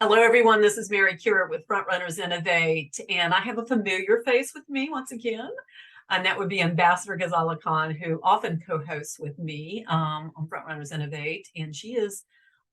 Hello, everyone. This is Mary Kurek with Frontrunners Innovate, and I have a familiar face with me once again, and that would be Ambassador Ghazala Khan, who often co-hosts with me on Frontrunners Innovate, and she is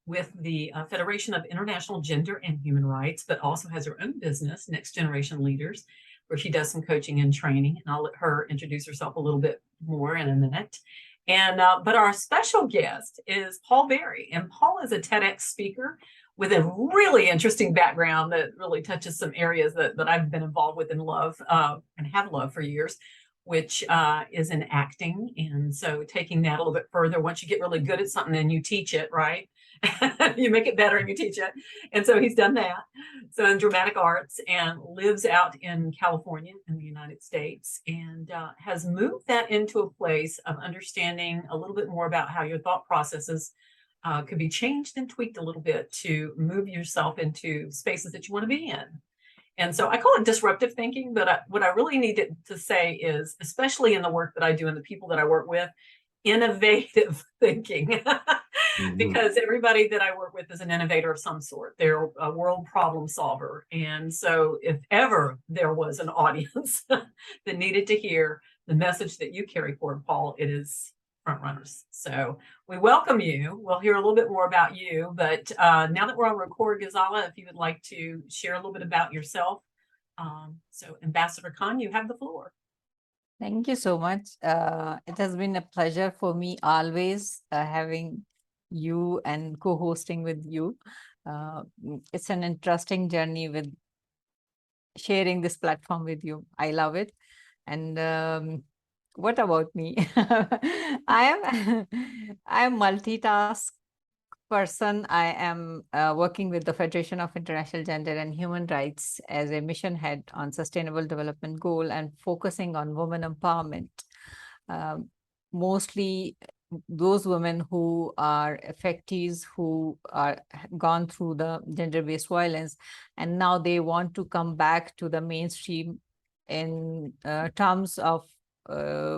with the Federation of International Gender and Human Rights, but also has her own business, Next Generation Leaders, where she does some coaching and training, and I'll let her introduce herself a little bit more in a minute. And but our special guest is Paul Berry, and Paul is a TEDx speaker with a really interesting background that really touches some areas that I've been involved with and love and have loved for years, which is in acting. And so taking that a little bit further, once you get really good at something, then you teach it, right? You make it better and you teach it. And so he's done that. So in dramatic arts, and lives out in California in the United States, and has moved that into a place of understanding a little bit more about how your thought processes could be changed and tweaked a little bit to move yourself into spaces that you want to be in. And so I call it disruptive thinking, but what I really need to say is, especially in the work that I do and the people that I work with, innovative thinking. Because everybody that I work with is an innovator of some sort. They're a world problem solver. And so if ever there was an audience that needed to hear the message that you carry forward, Paul, it is Frontrunners. So we welcome you. We'll hear a little bit more about you, but now that we're on record, Ghazala, if you would like to share a little bit about yourself. So Ambassador Khan, you have the floor. Thank you so much. It has been a pleasure for me always having you and co-hosting with you. It's an interesting journey with sharing this platform with you. I love it. And what about me? I am multitask person. I am working with the Federation of International Gender and Human Rights as a mission head on sustainable development goal and focusing on women empowerment. Mostly those women who are affectees, who are gone through the gender-based violence, and now they want to come back to the mainstream in terms of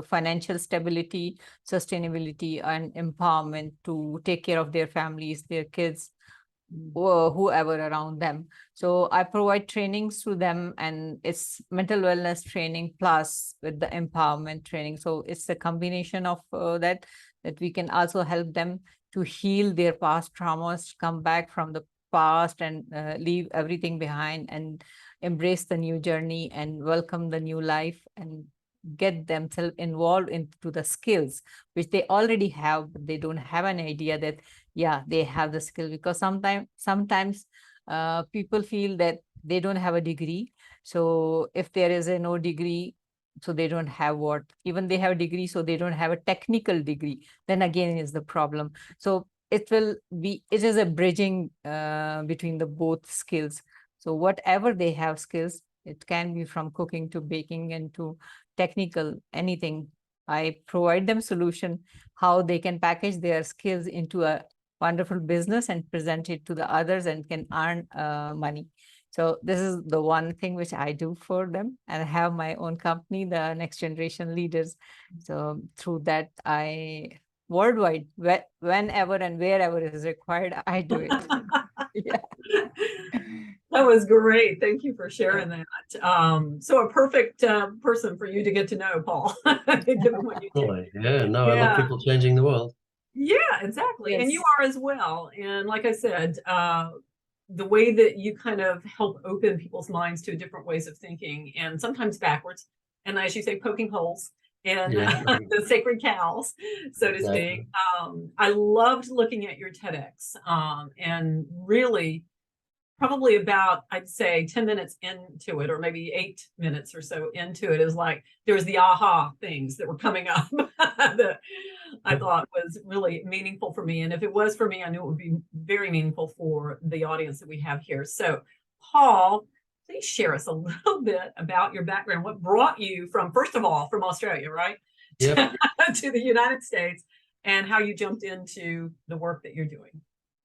financial stability, sustainability, and empowerment to take care of their families, their kids, or whoever around them. So I provide trainings to them, and it's mental wellness training plus with the empowerment training. So it's a combination of that we can also help them to heal their past traumas, come back from the past and leave everything behind and embrace the new journey and welcome the new life and get themselves involved into the skills which they already have, but they don't have an idea that, yeah, they have the skill. Because sometimes people feel that they don't have a degree. So if there is no degree, so they don't have what, even they have a degree, so they don't have a technical degree, then again is the problem. So it is a bridging between the both skills. So whatever they have skills, it can be from cooking to baking and to technical, anything. I provide them solution how they can package their skills into a wonderful business and present it to the others and can earn money. So this is the one thing which I do for them, and I have my own company, the Next Generation Leaders. So through that, I worldwide, whenever and wherever is required, I do it. Yeah. That was great. Thank you for sharing that. So a perfect person for you to get to know, Paul. Given what you do. Yeah, no, I love people changing the world. Yeah, exactly. Yes. And you are as well. And like I said, the way that you kind of help open people's minds to different ways of thinking, and sometimes backwards, and as you say, poking holes in the sacred cows, so to speak. I loved looking at your TEDx, and really probably about, I'd say 10 minutes into it, or maybe 8 minutes or so into it, is like there was the aha things that were coming up that I thought was really meaningful for me. And if it was for me, I knew it would be very meaningful for the audience that we have here. So Paul, please share us a little bit about your background. What brought you from, first of all, from Australia, right? Yep. to the United States, and how you jumped into the work that you're doing.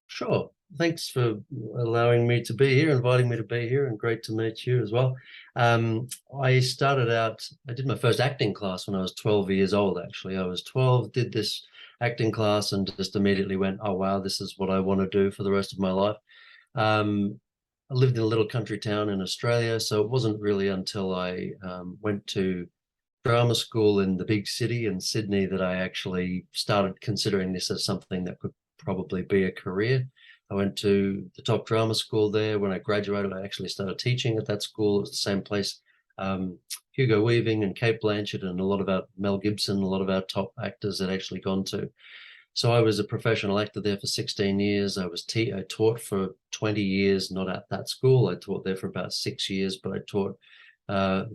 Sure. Thanks for allowing me to be here, inviting me to be here, and great to meet you as well. I started out, I did my first acting class when I was 12 years old, actually. I was 12, did this acting class and just immediately went, oh, wow, this is what I want to do for the rest of my life. lived in a little country town in Australia, so it wasn't really until I went to drama school in the big city in Sydney that I actually started considering this as something that could probably be a career. I went to the top drama school there. When I graduated, I actually started teaching at that school. It was the same place Hugo Weaving and Kate Blanchett and a lot of our Mel Gibson, a lot of our top actors had actually gone to. So I was a professional actor there for 16 years. I taught for 20 years, not at that school. I taught there for about 6 years, but I taught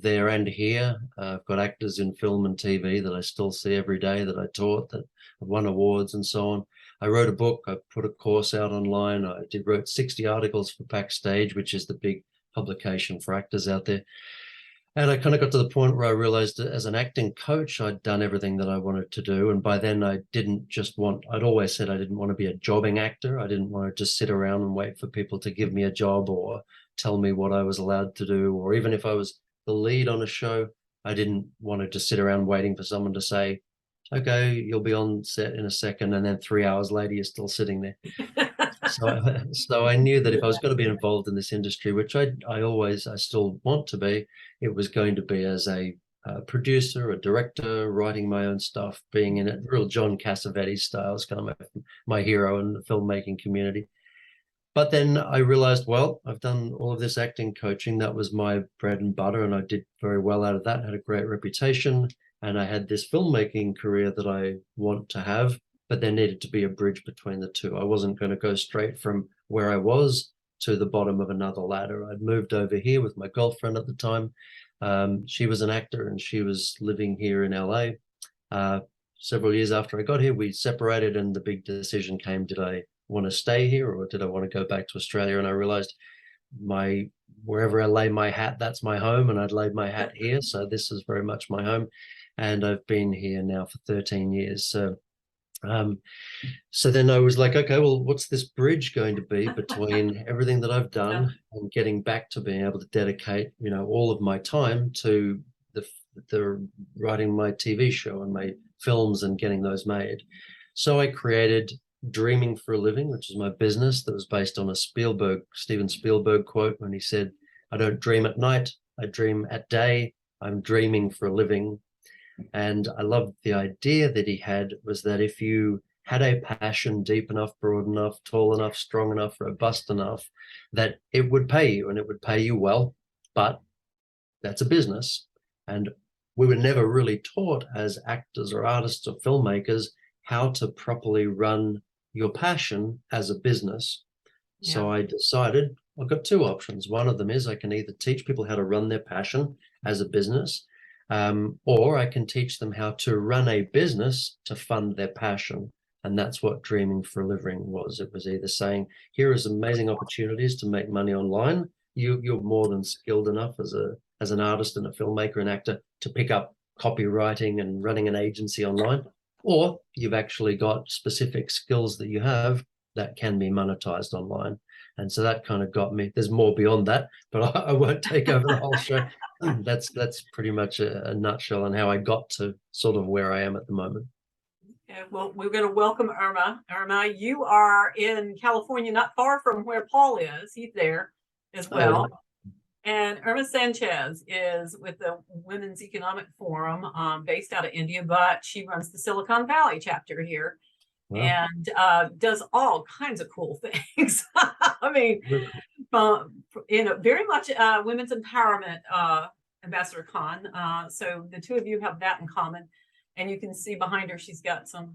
there and here. I've got actors in film and TV that I still see every day that I taught, that have won awards and so on. I wrote a book. I put a course out online. I wrote 60 articles for Backstage, which is the big publication for actors out there. And I kind of got to the point where I realized that as an acting coach, I'd done everything that I wanted to do. And by then I'd always said I didn't want to be a jobbing actor. I didn't want to just sit around and wait for people to give me a job or tell me what I was allowed to do. Or even if I was the lead on a show, I didn't want to just sit around waiting for someone to say, okay, you'll be on set in a second. And then 3 hours later, you're still sitting there. So I knew that if I was going to be involved in this industry, which I still want to be, it was going to be as a producer, a director, writing my own stuff, being in it, real John Cassavetes style. It's kind of my hero in the filmmaking community. But then I realized, well, I've done all of this acting coaching. That was my bread and butter, and I did very well out of that, had a great reputation, and I had this filmmaking career that I want to have. But there needed to be a bridge between the two. I wasn't going to go straight from where I was to the bottom of another ladder. I'd moved over here with my girlfriend at the time. She was an actor and she was living here in LA. Several years after I got here, we separated and the big decision came, did I want to stay here or did I want to go back to Australia? And I realized wherever I lay my hat, that's my home, and I'd laid my hat here. So this is very much my home. And I've been here now for 13 years. So then I was like, okay, well, what's this bridge going to be between everything that I've done and getting back to being able to dedicate, all of my time to the writing my TV show and my films and getting those made. So I created Dreaming for a Living, which is my business that was based on a Steven Spielberg quote when he said, I don't dream at night, I dream at day, I'm dreaming for a living. And I loved the idea that he had was that if you had a passion deep enough, broad enough, tall enough, strong enough, robust enough, that it would pay you and it would pay you well. But that's a business. And we were never really taught as actors or artists or filmmakers how to properly run your passion as a business. Yeah. So I decided I've got two options. One of them is I can either teach people how to run their passion as a business, or I can teach them how to run a business to fund their passion. And that's what Dreaming for a Living was. It was either saying, here is amazing opportunities to make money online. You're more than skilled enough as an artist and a filmmaker and actor to pick up copywriting and running an agency online. Or you've actually got specific skills that you have that can be monetized online. And so that kind of got me. There's more beyond that, but I won't take over the whole show. That's pretty much a nutshell on how I got to sort of where I am at the moment. Yeah, well, we're going to welcome Irma. Irma, you are in California, not far from where Paul is. He's there as well. Oh. And Irma Sanchez is with the Women's Economic Forum, based out of India, but she runs the Silicon Valley chapter here. Wow. And does all kinds of cool things. I mean, very much women's empowerment, Ambassador Khan. So the two of you have that in common, and you can see behind her she's got some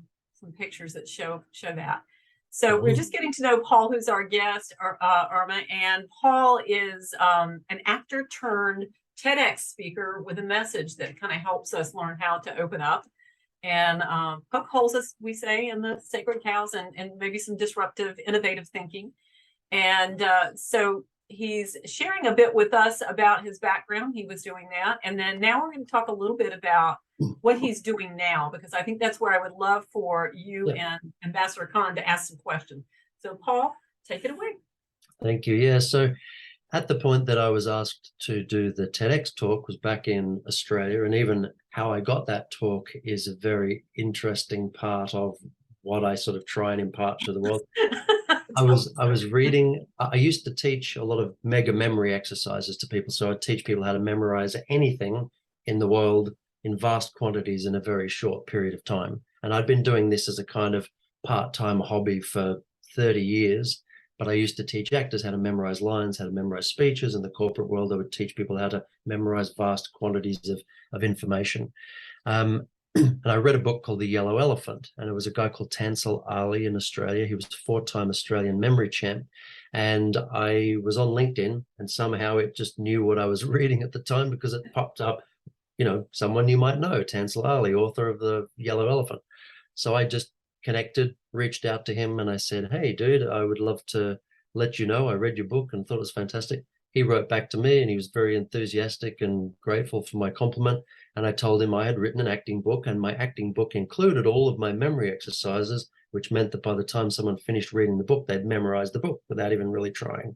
pictures that show that. So we're just getting to know Paul, who's our guest, Irma, and Paul is an actor turned TEDx speaker with a message that kind of helps us learn how to open up and poke holes, as we say, in the sacred cows and maybe some disruptive, innovative thinking. And so he's sharing a bit with us about his background. He was doing that. And then now we're going to talk a little bit about what he's doing now, because I think that's where I would love for you and Ambassador Khan to ask some questions. So Paul, take it away. Thank you. Yeah. So at the point that I was asked to do the TEDx talk was back in Australia, and even how I got that talk is a very interesting part of what I sort of try and impart to the world. I was reading, I used to teach a lot of mega memory exercises to people. So I'd teach people how to memorize anything in the world in vast quantities in a very short period of time. And I'd been doing this as a kind of part-time hobby for 30 years. But I used to teach actors how to memorize lines, how to memorize speeches. In the corporate world, I would teach people how to memorize vast quantities of information. And I read a book called The Yellow Elephant, and it was a guy called Tansel Ali in Australia. He was a 4-time Australian memory champ. And I was on LinkedIn, and somehow it just knew what I was reading at the time because it popped up, someone you might know, Tansel Ali, author of The Yellow Elephant. So I just connected, reached out to him, and I said, hey, dude, I would love to let you know I read your book and thought it was fantastic. He wrote back to me, and he was very enthusiastic and grateful for my compliment. And I told him I had written an acting book, and my acting book included all of my memory exercises, which meant that by the time someone finished reading the book, they'd memorized the book without even really trying.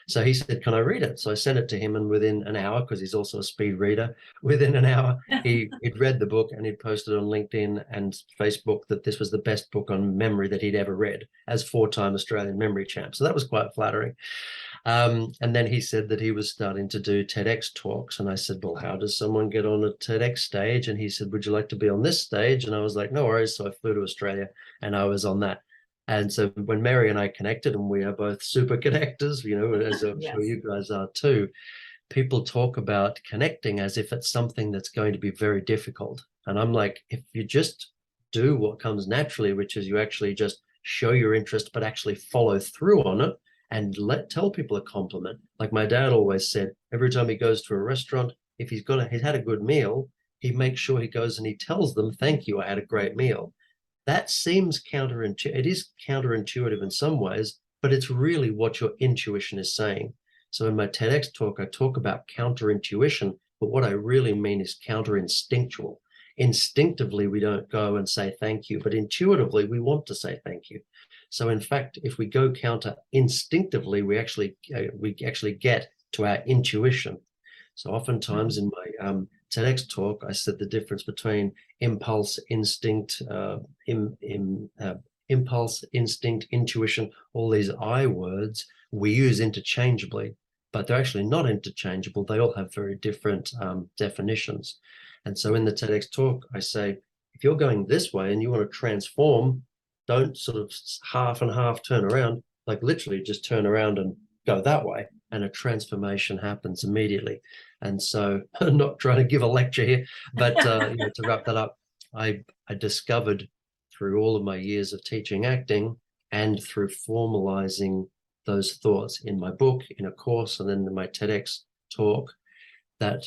So he said, can I read it? So I sent it to him, and within an hour, because he's also a speed reader, within an hour, he'd read the book, and he'd posted on LinkedIn and Facebook that this was the best book on memory that he'd ever read, as 4-time Australian memory champ. So that was quite flattering. And then he said that he was starting to do TEDx talks. And I said, well, how does someone get on a TEDx stage? And he said, would you like to be on this stage? And I was like, no worries. So I flew to Australia, and I was on that. And so when Mary and I connected, and we are both super connectors, as I'm Yes. sure you guys are too, people talk about connecting as if it's something that's going to be very difficult. And I'm like, if you just do what comes naturally, which is you actually just show your interest, but actually follow through on it and tell people a compliment. Like my dad always said, every time he goes to a restaurant, if he's had a good meal, he makes sure he goes and he tells them, thank you, I had a great meal. That seems counterintuitive. It is counterintuitive in some ways, but it's really what your intuition is saying. So in my TEDx talk, I talk about counterintuition, but what I really mean is counterinstinctual. Instinctively, we don't go and say thank you, but intuitively, we want to say thank you. So in fact, if we go counter instinctively, we actually get to our intuition. So oftentimes in my TEDx talk, I said the difference between impulse, instinct, impulse, instinct, intuition, all these I words we use interchangeably, but they're actually not interchangeable. They all have very different definitions. And so in the TEDx talk, I say, if you're going this way and you want to transform, don't sort of half and half turn around, like literally just turn around and go that way, and a transformation happens immediately. And so I'm not trying to give a lecture here, but to wrap that up, I discovered through all of my years of teaching acting and through formalizing those thoughts in my book, in a course, and then in my TEDx talk, that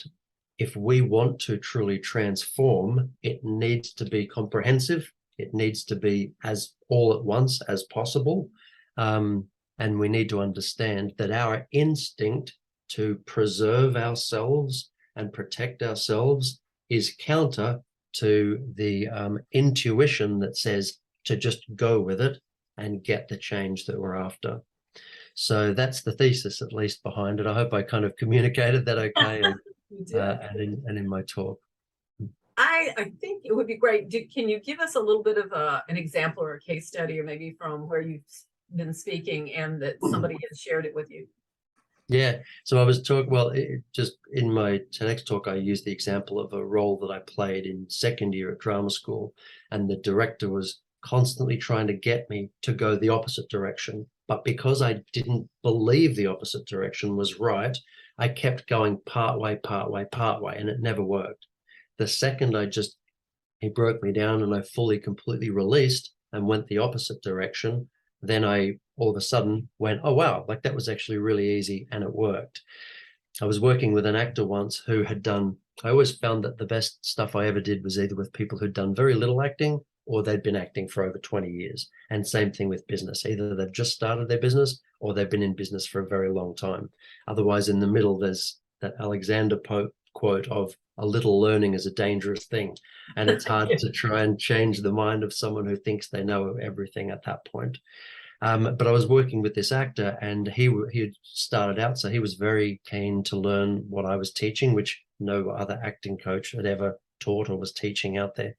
if we want to truly transform, it needs to be comprehensive. It needs to be as all at once as possible. And we need to understand that our instinct to preserve ourselves and protect ourselves is counter to the intuition that says to just go with it and get the change that we're after. So that's the thesis, at least, behind it. I hope I kind of communicated that okay and in my talk. I think it would be great. Can you give us a little bit of an example or a case study, or maybe from where you've been speaking and that somebody has shared it with you? Yeah, so I was talking, just in my TEDx talk, I used the example of a role that I played in second year at drama school, and the director was constantly trying to get me to go the opposite direction. But because I didn't believe the opposite direction was right, I kept going part way, and it never worked. The second he broke me down and I fully, completely released and went the opposite direction, then I all of a sudden went, oh, wow, like that was actually really easy and it worked. I was working with an actor once who had I always found that the best stuff I ever did was either with people who'd done very little acting or they'd been acting for over 20 years. And same thing with business. Either they've just started their business or they've been in business for a very long time. Otherwise, in the middle, there's that Alexander Pope quote of a little learning is a dangerous thing. And it's hard to try and change the mind of someone who thinks they know everything at that point. But I was working with this actor and he had started out, so he was very keen to learn what I was teaching, which no other acting coach had ever taught or was teaching out there.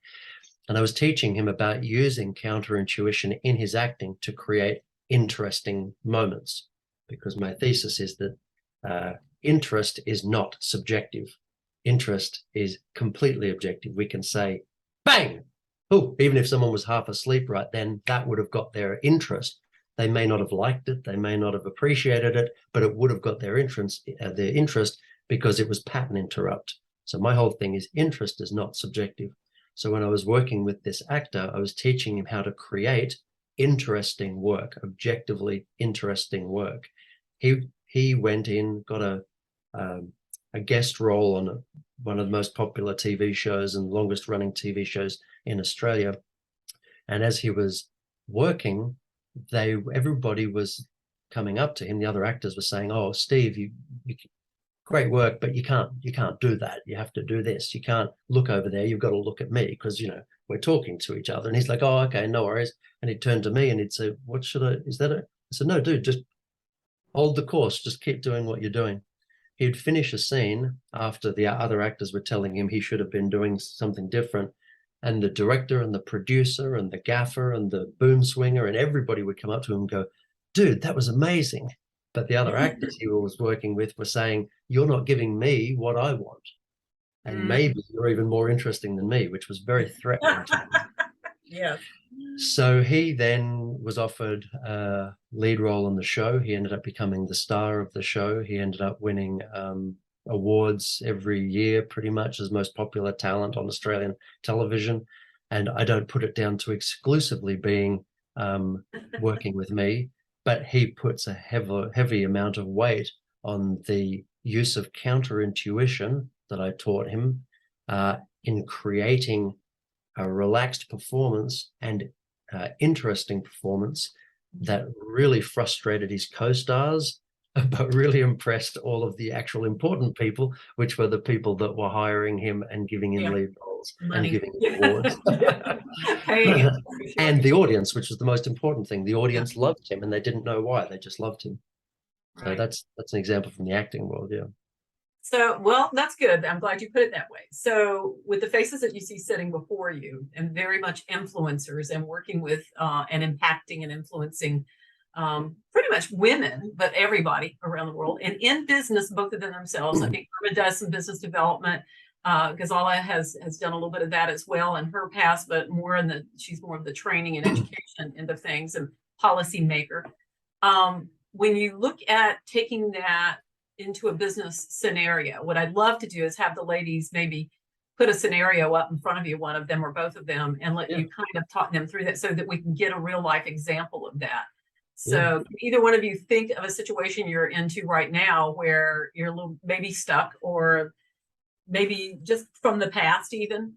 And I was teaching him about using counterintuition in his acting to create interesting moments, because my thesis is that interest is not subjective. Interest is completely objective. We can say, bang, oh, even if someone was half asleep right then, that would have got their interest. They may not have liked it, they may not have appreciated it, but it would have got their interest because it was pattern interrupt. So my whole thing is interest is not subjective. So when I was working with this actor, I was teaching him how to create interesting work, objectively interesting work. He went in, got a guest role on one of the most popular TV shows and longest running TV shows in Australia. And as he was working, everybody was coming up to him. The other actors were saying, "Oh, Steve, you great work, but you can't do that. You have to do this. You can't look over there. You've got to look at me because, you know, we're talking to each other." And he's like, "Oh, okay, no worries." And he'd turn to me and he'd say, "What should I, is that a?" I said, "No, dude, just hold the course. Just keep doing what you're doing." He'd finish a scene after the other actors were telling him he should have been doing something different. And the director and the producer and the gaffer and the boom swinger and everybody would come up to him and go, "Dude, that was amazing." But the other actors he was working with were saying, "You're not giving me what I want. And maybe you're even more interesting than me," which was very threatening to me. Yes. So he then was offered a lead role on the show. He ended up becoming the star of the show. He ended up winning awards every year, pretty much, as most popular talent on Australian television. And I don't put it down to exclusively being working with me, but he puts a heavy amount of weight on the use of counterintuition that I taught him in creating a relaxed performance and interesting performance that really frustrated his co-stars, but really impressed all of the actual important people, which were the people that were hiring him and giving him lead roles and giving him awards. And the audience, which was the most important thing. The audience loved him and they didn't know why, they just loved him. So that's an example from the acting world. Yeah. So, well, that's good. I'm glad you put it that way. So with the faces that you see sitting before you, and very much influencers and working with and impacting and influencing pretty much women, but everybody around the world, and in business, both of them themselves. I think Irma does some business development. Ghazala has done a little bit of that as well in her past, but more she's more of the training and education into things and policy maker. When you look at taking that into a business scenario, what I'd love to do is have the ladies maybe put a scenario up in front of you, one of them or both of them, and let you kind of talk them through that so that we can get a real life example of that. So either one of you think of a situation you're into right now where you're a little maybe stuck, or maybe just from the past even,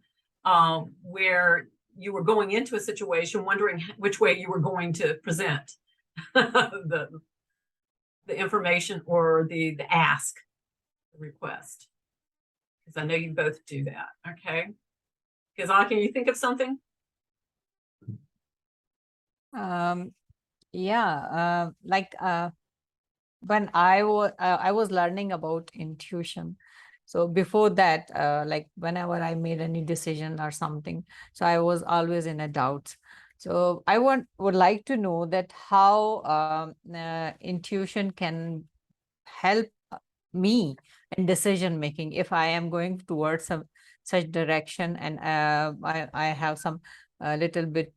where you were going into a situation wondering which way you were going to present the information or the ask, the request. Because I know you both do that. Okay. Ghazala, can you think of something? When I was learning about intuition. So before that, like whenever I made any decision or something, so I was always in a doubt. So I would like to know that how intuition can help me in decision making if I am going towards such direction, and I have some little bit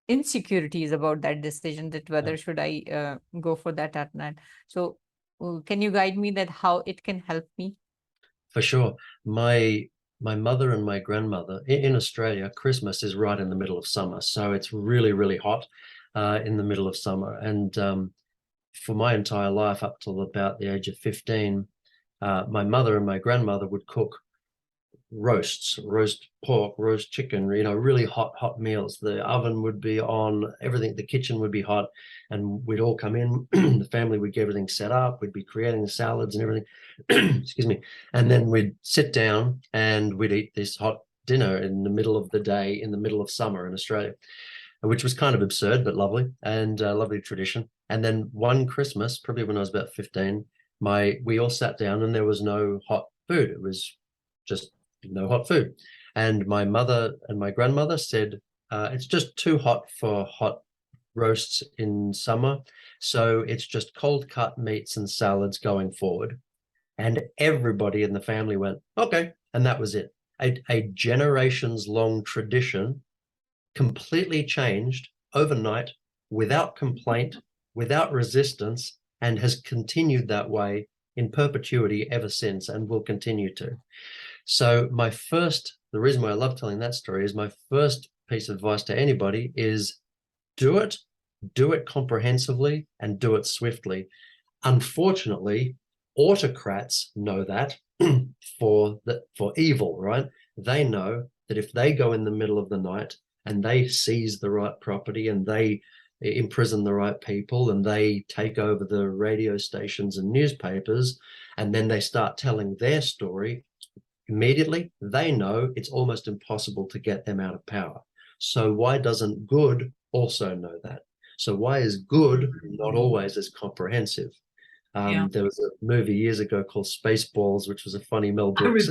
insecurities about that decision, that whether should I go for that or not. So can you guide me that how it can help me? For sure. My mother and my grandmother in Australia, Christmas is right in the middle of summer. So it's really, really hot in the middle of summer. And for my entire life, up till about the age of 15, my mother and my grandmother would cook roast pork, roast chicken, you know, really hot meals. The oven would be on, everything, the kitchen would be hot, and we'd all come in, the family would get everything set up, we'd be creating the salads and everything, excuse me, and then we'd sit down and we'd eat this hot dinner in the middle of the day, in the middle of summer in Australia, which was kind of absurd, but lovely, and lovely tradition. And then one Christmas, probably when I was about 15, we all sat down and there was no hot food. It was just no hot food. And my mother and my grandmother said, it's just too hot for hot roasts in summer. So it's just cold cut meats and salads going forward. And everybody in the family went, okay. And that was it. A generations long tradition completely changed overnight, without complaint, without resistance, and has continued that way in perpetuity ever since, and will continue to. So the reason why I love telling that story is my first piece of advice to anybody is do it comprehensively, and do it swiftly. Unfortunately, autocrats know that for evil, right? They know that if they go in the middle of the night and they seize the right property and they imprison the right people and they take over the radio stations and newspapers, and then they start telling their story, immediately they know it's almost impossible to get them out of power. So why doesn't good also know that? So why is good not always as comprehensive? There was a movie years ago called Spaceballs, which was a funny Mel Brooks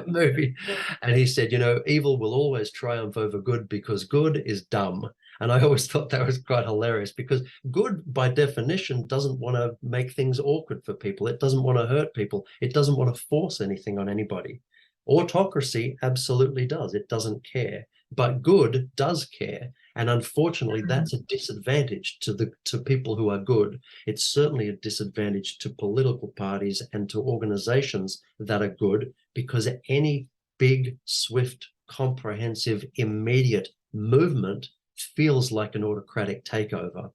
movie. And he said, evil will always triumph over good because good is dumb. And I always thought that was quite hilarious, because good, by definition, doesn't want to make things awkward for people. It doesn't want to hurt people. It doesn't want to force anything on anybody. Autocracy absolutely does. It doesn't care. But good does care. And unfortunately, that's a disadvantage to people who are good. It's certainly a disadvantage to political parties and to organizations that are good, because any big, swift, comprehensive, immediate movement feels like an autocratic takeover.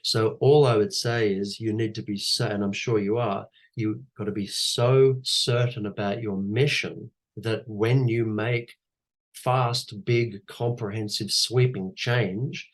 So all I would say is you need to be, and I'm sure you are, you've got to be so certain about your mission that when you make fast, big, comprehensive, sweeping change,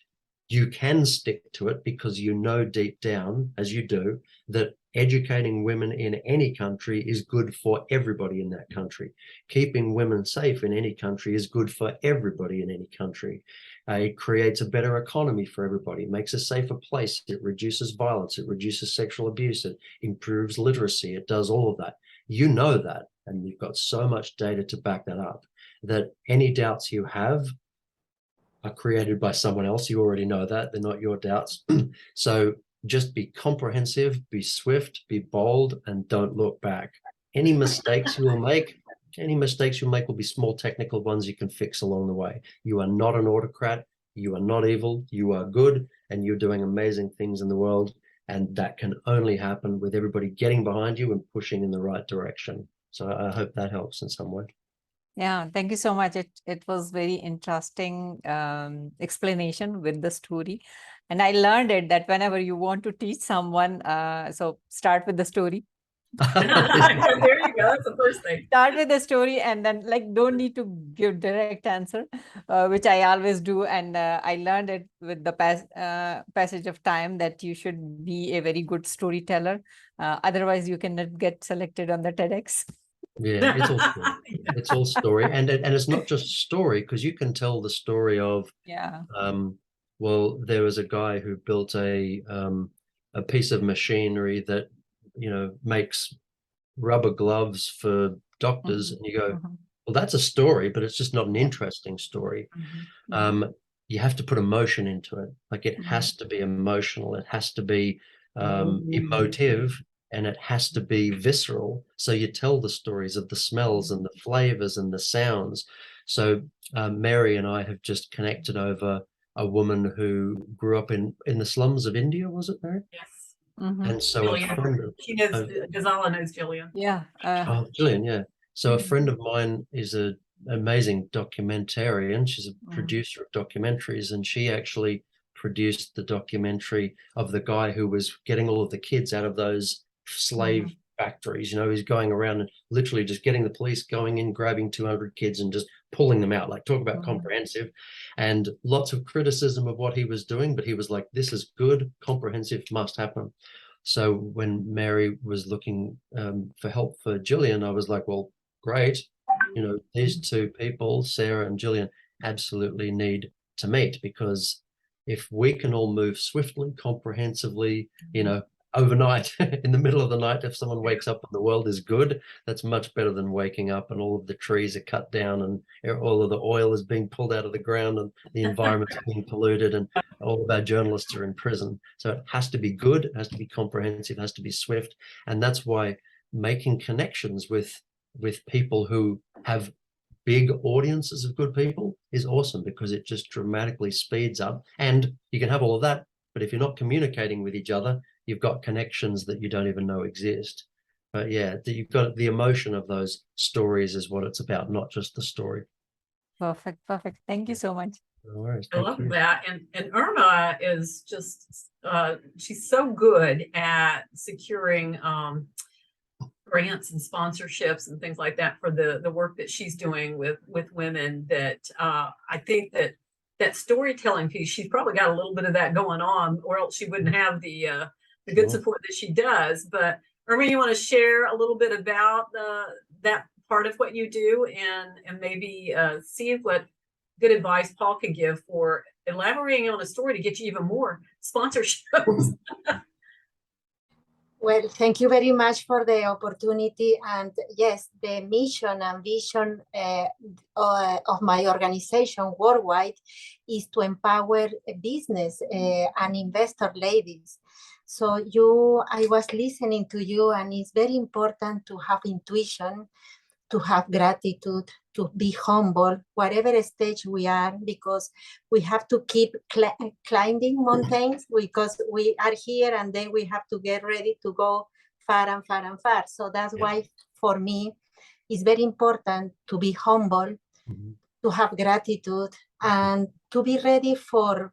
you can stick to it, because you know deep down, as you do, that educating women in any country is good for everybody in that country. Keeping women safe in any country is good for everybody in any country. It creates a better economy for everybody, makes a safer place. It reduces violence, it reduces sexual abuse, it improves literacy, it does all of that. You know that, and you've got so much data to back that up, that any doubts you have are created by someone else. You already know that. They're not your doubts. So just be comprehensive, be swift, be bold, and don't look back. Any mistakes you will make will be small technical ones you can fix along the way. You are not an autocrat. You are not evil. You are good, and you're doing amazing things in the world. And that can only happen with everybody getting behind you and pushing in the right direction. So I hope that helps in some way. Yeah, thank you so much. It was very interesting explanation with the story. And I learned it that whenever you want to teach someone, so start with the story. There you go. That's the first thing. Start with the story, and then don't need to give direct answer, which I always do. And I learned it with the passage of time that you should be a very good storyteller. Otherwise, you cannot get selected on the TEDx. Yeah, it's all story. It's all story, and it's not just story, because you can tell the story of well, there was a guy who built a piece of machinery that makes rubber gloves for doctors, and you go, well, that's a story, but it's just not an interesting story. You have to put emotion into it. Like, it has to be emotional, it has to be emotive, and it has to be visceral. So you tell the stories of the smells and the flavors and the sounds. So Mary and I have just connected over a woman who grew up in the slums of India, was it, Mary? Yes. And so she knows, Ghazala knows Jillian. Yeah. Jillian, yeah. So a friend of mine is an amazing documentarian. She's a producer of documentaries, and she actually produced the documentary of the guy who was getting all of the kids out of those slave factories. He's going around and literally just getting the police, going in, grabbing 200 kids and just pulling them out. Like, talk about comprehensive, and lots of criticism of what he was doing, but he was like, this is good, comprehensive, must happen. So when Mary was looking for help for Jillian, I was like, well, great. These two people, Sarah and Jillian, absolutely need to meet, because if we can all move swiftly, comprehensively, overnight in the middle of the night. If someone wakes up and the world is good, that's much better than waking up and all of the trees are cut down and all of the oil is being pulled out of the ground and the environment's being polluted and all of our journalists are in prison. So it has to be good, it has to be comprehensive, it has to be swift. And that's why making connections with people who have big audiences of good people is awesome, because it just dramatically speeds up. And you can have all of that, but if you're not communicating with each other, you've got connections that you don't even know exist. But yeah, you've got the emotion of those stories is what it's about, not just the story. Perfect. Thank you so much. No worries. I love that. And Irma is just, she's so good at securing grants and sponsorships and things like that for the work that she's doing with women, that I think that storytelling piece, she's probably got a little bit of that going on, or else she wouldn't have the good support that she does. But Irma, you want to share a little bit about that part of what you do, and maybe see what good advice Paul could give for elaborating on a story to get you even more sponsorships. Well, thank you very much for the opportunity. And yes, the mission and vision of my organization worldwide is to empower business and investor ladies. So I was listening to you, and it's very important to have intuition, to have gratitude, to be humble, whatever stage we are, because we have to keep climbing mountains, because we are here and then we have to get ready to go far and far and far. So that's why, for me, it's very important to be humble, to have gratitude, and to be ready for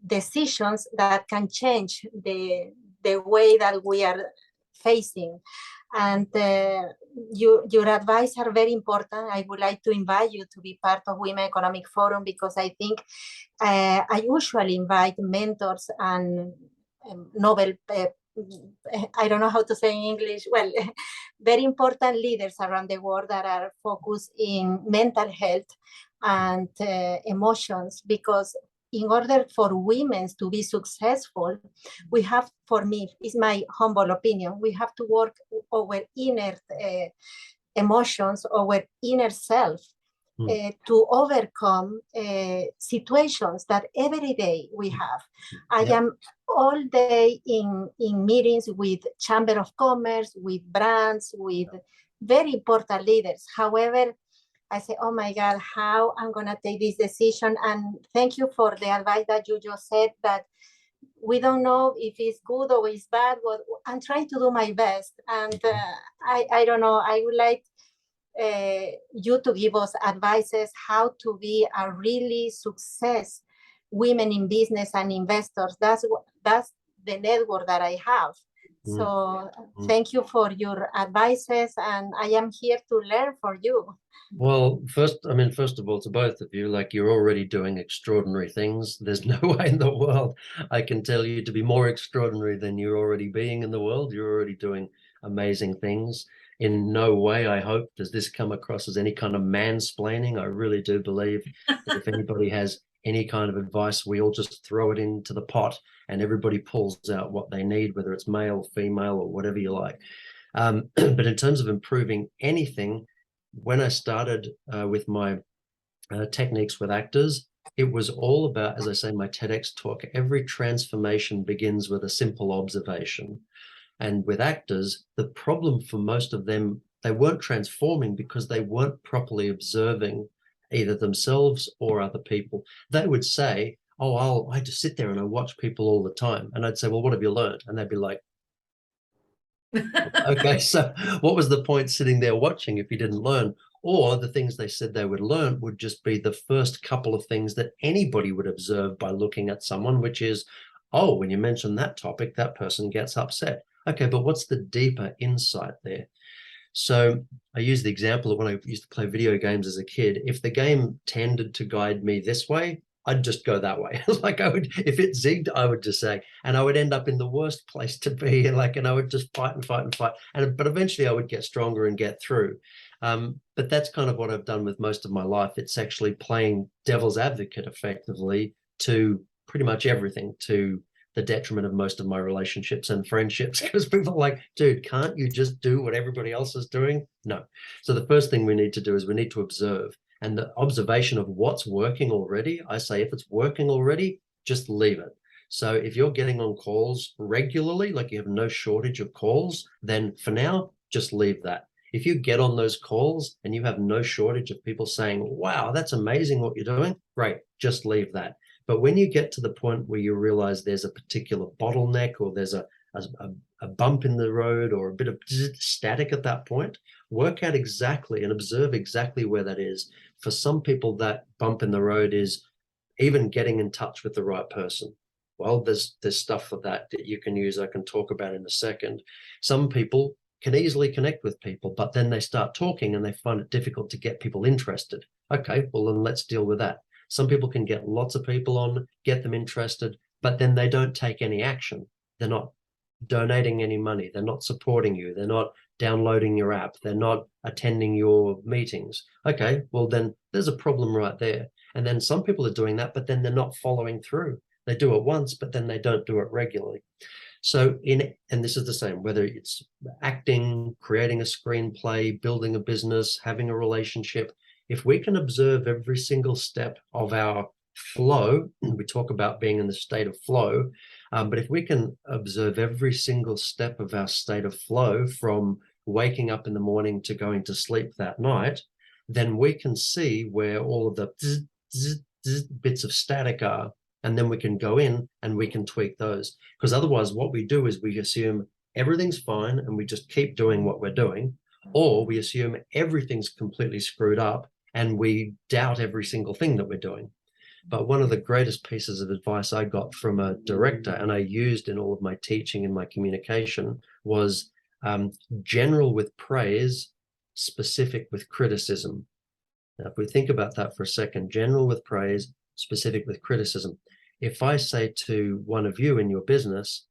decisions that can change the way that we are facing. And your advice are very important. I would like to invite you to be part of Women Economic Forum, because I think I usually invite mentors and Nobel, I don't know how to say in English, well, very important leaders around the world that are focused in mental health and emotions, because in order for women to be successful, we have, for me, is my humble opinion, we have to work our inner emotions, our inner self, to overcome situations that every day we have. I am all day in meetings with Chamber of Commerce, with brands, with very important leaders. However, I say, oh my God, how I'm going to take this decision? And thank you for the advice that you just said, that we don't know if it's good or it's bad, but I'm trying to do my best. And I don't know, I would like you to give us advices how to be a really success women in business and investors. That's the network that I have. So thank you for your advices, and I am here to learn from you. Well, first of all, to both of you, like, you're already doing extraordinary things. There's no way in the world I can tell you to be more extraordinary than you're already being in the world. You're already doing amazing things. In no way, I hope, does this come across as any kind of mansplaining. I really do believe that if anybody has any kind of advice, we all just throw it into the pot and everybody pulls out what they need, whether it's male, female, or whatever you like. But in terms of improving anything, when I started with my techniques with actors, it was all about, as I say in my TEDx talk, every transformation begins with a simple observation. And with actors, the problem for most of them, they weren't transforming because they weren't properly observing either themselves or other people. They would say, oh, I just sit there and I watch people all the time. And I'd say, well, what have you learned? And they'd be like, okay, so what was the point sitting there watching if you didn't learn? Or the things they said they would learn would just be the first couple of things that anybody would observe by looking at someone, which is, oh, when you mention that topic, that person gets upset. Okay, but what's the deeper insight there? So I use the example of when I used to play video games as a kid. If the game tended to guide me this way, I'd just go that way. Like, I would, if it zigged, I would just say, and I would end up in the worst place to be. And I would just fight and fight and fight. But eventually I would get stronger and get through. But that's kind of what I've done with most of my life. It's actually playing devil's advocate effectively to pretty much everything, to the detriment of most of my relationships and friendships, because people are like, dude, can't you just do what everybody else is doing? No. So the first thing we need to do is we need to observe. And the observation of what's working already, I say, if it's working already, just leave it. So if you're getting on calls regularly, like you have no shortage of calls, then for now, just leave that. If you get on those calls and you have no shortage of people saying, wow, that's amazing what you're doing, great, just leave that. But when you get to the point where you realize there's a particular bottleneck, or there's a bump in the road, or a bit of static at that point, work out exactly and observe exactly where that is. For some people, that bump in the road is even getting in touch with the right person. Well, there's stuff for that you can use. I can talk about in a second. Some people can easily connect with people, but then they start talking and they find it difficult to get people interested. Okay, well, then let's deal with that. Some people can get lots of people on, get them interested, but then they don't take any action. They're not donating any money. They're not supporting you. They're not downloading your app. They're not attending your meetings. Okay, well, then there's a problem right there. And then some people are doing that, but then they're not following through. They do it once, but then they don't do it regularly. So and this is the same, whether it's acting, creating a screenplay, building a business, having a relationship, if we can observe every single step of our flow, we talk about being in the state of flow, but if we can observe every single step of our state of flow, from waking up in the morning to going to sleep that night, then we can see where all of the bits of static are. And then we can go in and we can tweak those. Because otherwise what we do is we assume everything's fine and we just keep doing what we're doing, or we assume everything's completely screwed up and we doubt every single thing that we're doing. But one of the greatest pieces of advice I got from a director, and I used in all of my teaching and my communication, was general with praise, specific with criticism. Now, if we think about that for a second, general with praise, specific with criticism. If I say to one of you in your business,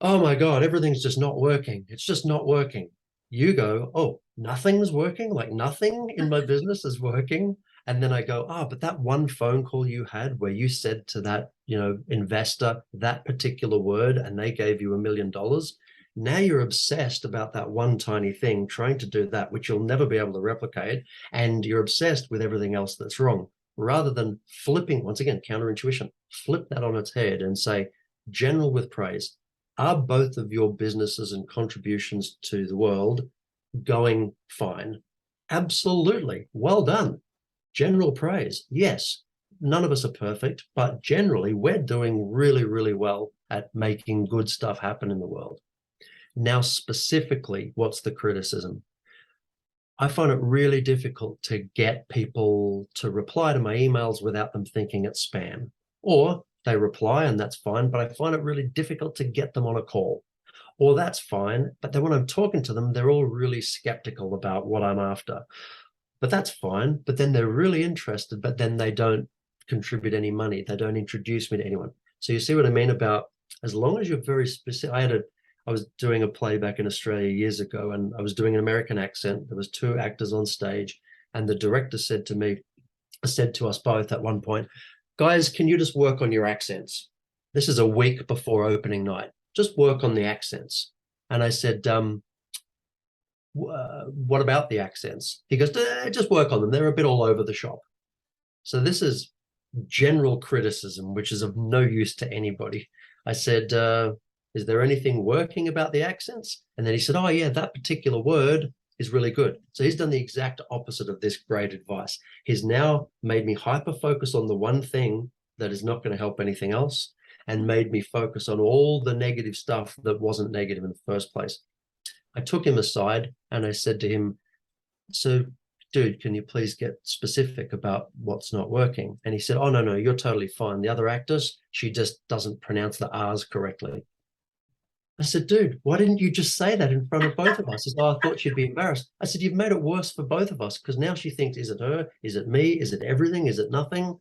oh my God, everything's just not working. It's just not working. You go, oh, nothing's working? Like nothing in my business is working? And then I go, oh, but that one phone call you had where you said to that, investor, that particular word, and they gave you $1 million. Now you're obsessed about that one tiny thing, trying to do that, which you'll never be able to replicate. And you're obsessed with everything else that's wrong. Rather than flipping, once again, counterintuition, flip that on its head and say, general with praise. Are both of your businesses and contributions to the world going fine? Absolutely. Well done. General praise. Yes, none of us are perfect, but generally we're doing really, really well at making good stuff happen in the world. Now, specifically, what's the criticism? I find it really difficult to get people to reply to my emails without them thinking it's spam. Or they reply and that's fine, but I find it really difficult to get them on a call. Or that's fine, but then when I'm talking to them, they're all really skeptical about what I'm after. But that's fine, but then they're really interested, but then they don't contribute any money. They don't introduce me to anyone. So you see what I mean about, as long as you're very specific. I was doing a play back in Australia years ago, and I was doing an American accent. There was 2 actors on stage, and the director said to us both at one point, guys, can you just work on your accents? This is a week before opening night. Just work on the accents. And I said, what about the accents? He goes, just work on them. They're a bit all over the shop. So this is general criticism, which is of no use to anybody. I said, is there anything working about the accents? And then he said, oh yeah, that particular word is really good. So he's done the exact opposite of this great advice. He's now made me hyper-focus on the one thing that is not going to help anything else, and made me focus on all the negative stuff that wasn't negative in the first place. I took him aside and I said to him, so dude, can you please get specific about what's not working? And he said, oh, no, you're totally fine. The other actress, she just doesn't pronounce the R's correctly. I said, dude, why didn't you just say that in front of both of us? He said, oh, I thought she'd be embarrassed. I said, you've made it worse for both of us, because now she thinks, is it her? Is it me? Is it everything? Is it nothing?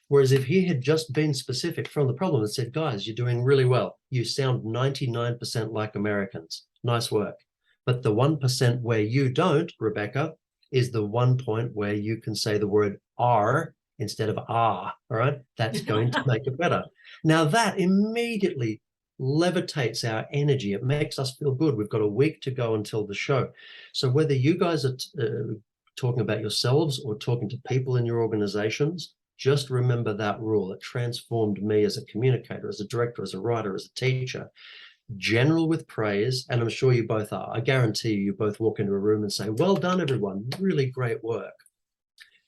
Whereas if he had just been specific from the problem and said, guys, you're doing really well. You sound 99% like Americans. Nice work. But the 1% where you don't, Rebecca, is the one point where you can say the word R instead of all right? That's going to make it better. Now that immediately levitates our energy. It makes us feel good. We've got a week to go until the show. So whether you guys are talking about yourselves or talking to people in your organizations, just remember that rule. It transformed me as a communicator, as a director, as a writer, as a teacher. General with praise, and I'm sure you both are. I guarantee you both walk into a room and say, well done, everyone, really great work.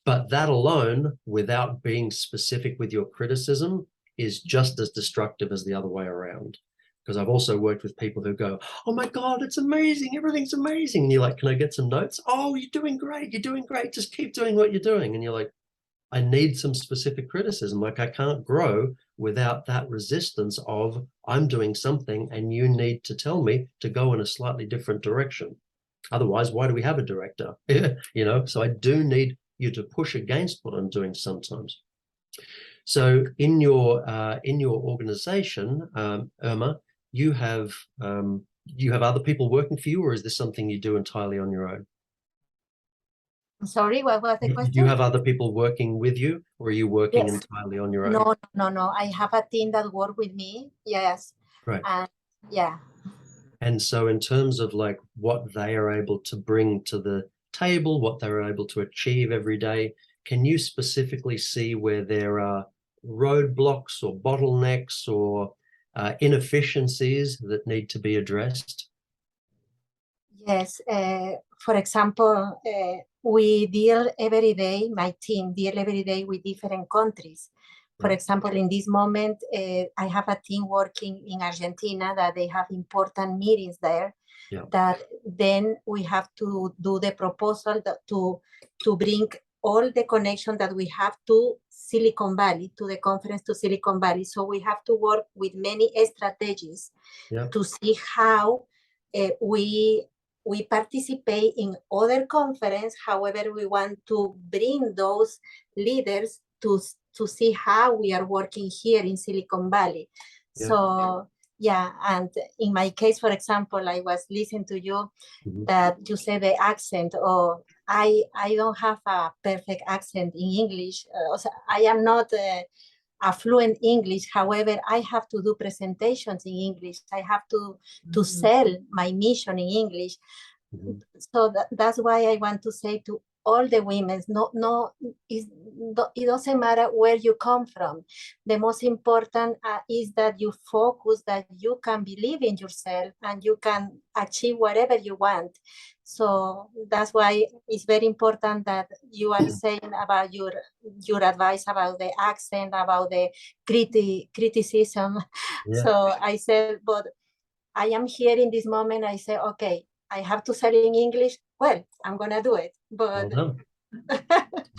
But that alone, without being specific with your criticism, is just as destructive as the other way around. Because I've also worked with people who go, oh my God, it's amazing, everything's amazing. And you're like, can I get some notes? Oh, you're doing great, just keep doing what you're doing. And you're like, I need some specific criticism. Like, I can't grow without that resistance of I'm doing something and you need to tell me to go in a slightly different direction. Otherwise, why do we have a director? You know, so I do need you to push against what I'm doing sometimes. So in your organization, Irma, you have other people working for you, or is this something you do entirely on your own? I'm sorry, what was the question? Do you have other people working with you, or are you working Yes. entirely on your own? No. I have a team that work with me. Yes. Right. Yeah. And so in terms of like what they are able to bring to the table, what they're able to achieve every day, can you specifically see where there are roadblocks or bottlenecks or inefficiencies that need to be addressed? Yes. For example, we deal every day, my team deal every day with different countries. For example, in this moment, I have a team working in Argentina that they have important meetings there. Yeah. That then we have to do the proposal to bring all the connection that we have to Silicon Valley, to the conference to Silicon Valley. So we have to work with many strategies to see how we participate in other conference. However, we want to bring those leaders to see how we are working here in Silicon Valley. Yeah. So yeah, and in my case, for example, I was listening to you that you said the accent, or I don't have a perfect accent in English. I am not a fluent English. However, I have to do presentations in English. I have to sell my mission in English. So that's why I want to say to all the women, it doesn't matter where you come from. The most important is that you focus, that you can believe in yourself and you can achieve whatever you want. So that's why it's very important that you are saying about your advice about the accent, about the criticism. Yeah. So I said, but I am here in this moment. I say, okay, I have to sell in English. Well, I'm going to do it. But well done.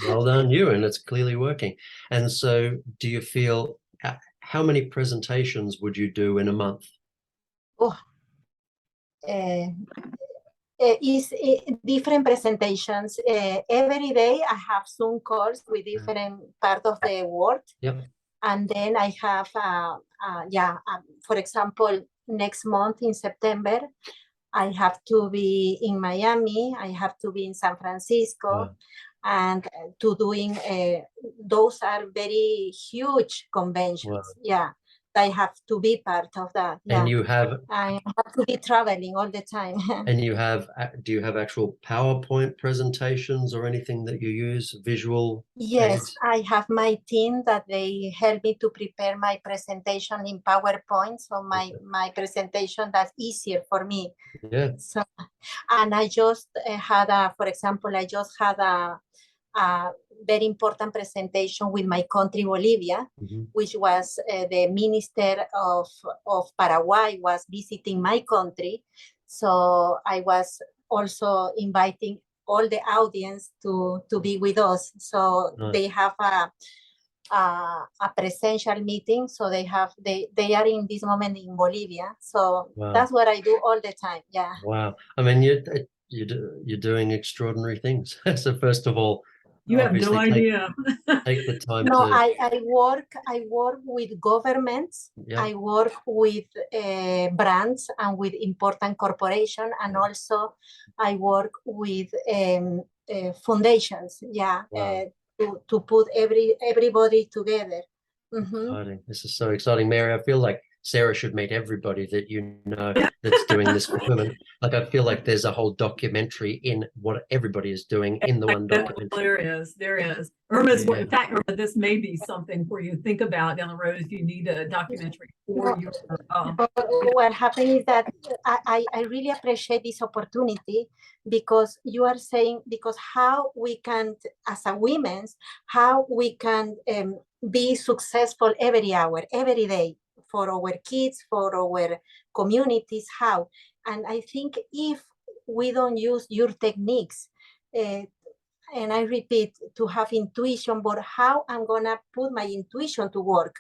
Well done, you, and it's clearly working. And so do you feel, how many presentations would you do in a month? Oh, is different presentations. Every day I have Zoom calls with different part of the world. Yep. And then I have, for example, next month in September, I have to be in Miami, I have to be in San Francisco, and to doing, those are very huge conventions. Yeah, I have to be part of that. And I have to be traveling all the time. And do you have actual PowerPoint presentations or anything that you use, visual? Yes, aids? I have my team that they help me to prepare my presentation in PowerPoint. So my presentation, that's easier for me. Yeah. So, and I just had for example, I just had a very important presentation with my country, Bolivia, which was the minister of Paraguay was visiting my country. So I was also inviting all the audience to be with us. So they have a presential meeting. So they are in this moment in Bolivia. So that's what I do all the time. Yeah. Wow. I mean, you're doing extraordinary things. So first of all, you have no idea. Take the time no, to. I work with governments. Yeah. I work with brands and with important corporations, and also I work with foundations. Yeah. Wow. to put everybody together. Mhm. Exciting. This is so exciting, Mary. I feel like Sarah should meet everybody that you know that's doing this for women. Like, I feel like there's a whole documentary in what everybody is doing in the one documentary. There is. Irma's, Yeah. in fact, Irma, this may be something for you to think about down the road if you need a documentary for your. What happened is that I really appreciate this opportunity, because you are saying, because how we can, as a women's, how we can be successful every hour, every day, for our kids, for our communities, how. And I think if we don't use your techniques, and I repeat, to have intuition, but how I'm gonna put my intuition to work.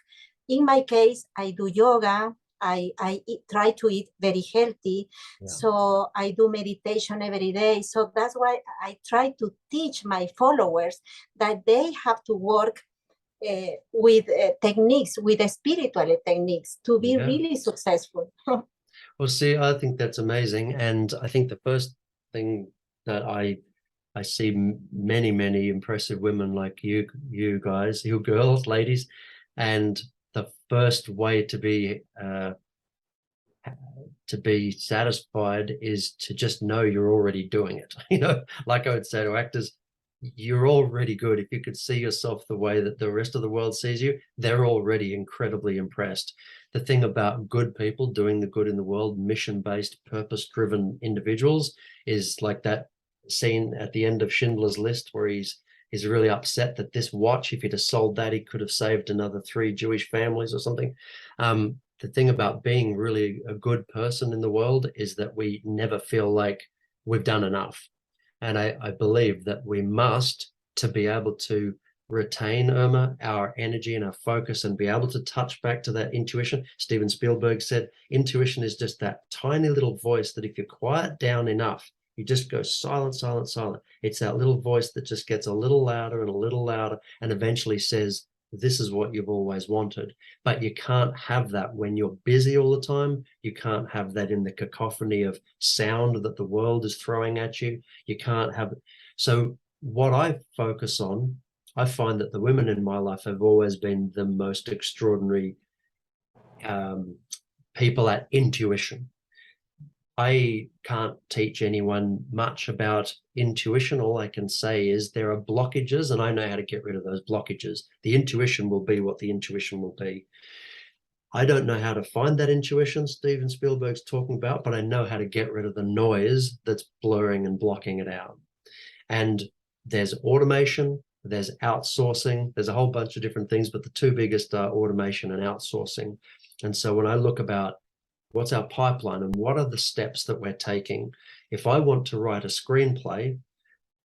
In my case, I do yoga, I try to eat very healthy. Yeah. So I do meditation every day. So that's why I try to teach my followers that they have to work with techniques, with spiritual techniques, to be really successful. Well, see, I think that's amazing. And I think the first thing that I see many impressive women like you guys, you girls, ladies, and the first way to be satisfied is to just know you're already doing it. You know, like I would say to actors, you're already good. If you could see yourself the way that the rest of the world sees you, they're already incredibly impressed. The thing about good people doing the good in the world, mission-based, purpose-driven individuals, is like that scene at the end of Schindler's List where he's really upset that this watch, if he'd have sold that, he could have saved another 3 Jewish families or something. The thing about being really a good person in the world is that we never feel like we've done enough. And I believe that we must, to be able to retain, Irma, our energy and our focus and be able to touch back to that intuition. Steven Spielberg said, intuition is just that tiny little voice that if you quiet down enough, you just go silent, silent, silent. It's that little voice that just gets a little louder and a little louder and eventually says, this is what you've always wanted. But you can't have that when you're busy all the time. You can't have that in the cacophony of sound that the world is throwing at you. You can't have it. So what I focus on, I find that the women in my life have always been the most extraordinary people at intuition. I can't teach anyone much about intuition. All I can say is there are blockages and I know how to get rid of those blockages. The intuition will be what the intuition will be. I don't know how to find that intuition Steven Spielberg's talking about, but I know how to get rid of the noise that's blurring and blocking it out. And there's automation, there's outsourcing, there's a whole bunch of different things, but the 2 biggest are automation and outsourcing. And so when I look about what's our pipeline and what are the steps that we're taking? If I want to write a screenplay,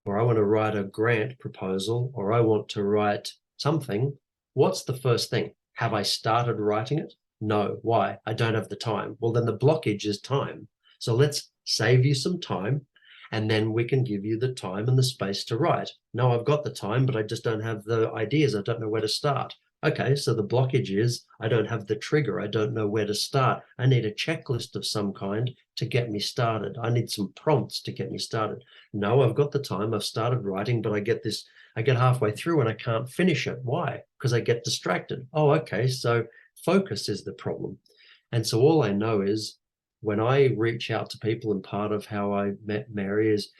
or I want to write a grant proposal, or I want to write something, what's the first thing? Have I started writing it? No. Why? I don't have the time. Well, then the blockage is time. So let's save you some time, and then we can give you the time and the space to write. No, I've got the time, but I just don't have the ideas. I don't know where to start. Okay, so the blockage is I don't have the trigger. I don't know where to start. I need a checklist of some kind to get me started. I need some prompts to get me started. No, I've got the time. I've started writing, but I get halfway through and I can't finish it. Why? Because I get distracted. Oh, okay, so focus is the problem. And so all I know is when I reach out to people, and part of how I met Mary is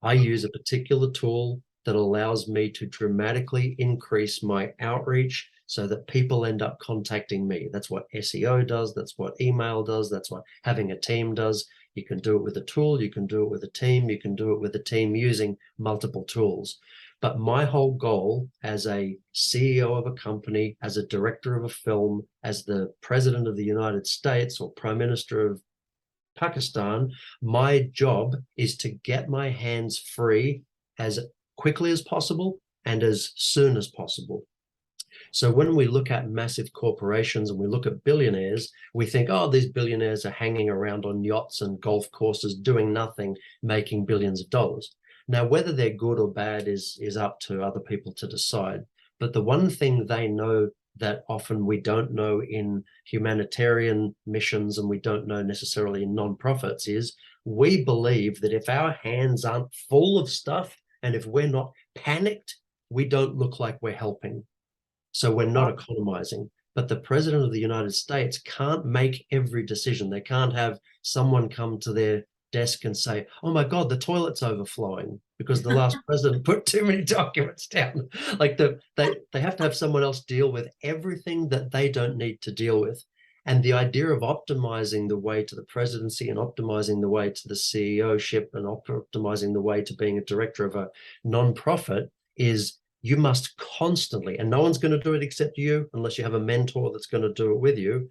I use a particular tool that allows me to dramatically increase my outreach so that people end up contacting me. That's what SEO does. That's what email does. That's what having a team does. You can do it with a tool. You can do it with a team. You can do it with a team using multiple tools. But my whole goal as a CEO of a company, as a director of a film, as the president of the United States or prime minister of Pakistan, my job is to get my hands free as quickly as possible and as soon as possible. So when we look at massive corporations and we look at billionaires, we think, oh, these billionaires are hanging around on yachts and golf courses doing nothing, making billions of dollars. Now, whether they're good or bad is up to other people to decide. But the one thing they know that often we don't know in humanitarian missions and we don't know necessarily in nonprofits is we believe that if our hands aren't full of stuff and if we're not panicked we don't look like we're helping. So we're not economizing. But the president of the United States can't make every decision. They can't have someone come to their desk and say, oh my God, the toilet's overflowing because the last president put too many documents down. Like they have to have someone else deal with everything that they don't need to deal with. And the idea of optimizing the way to the presidency and optimizing the way to the CEO-ship and optimizing the way to being a director of a nonprofit is you must constantly, and no one's going to do it except you, unless you have a mentor that's going to do it with you.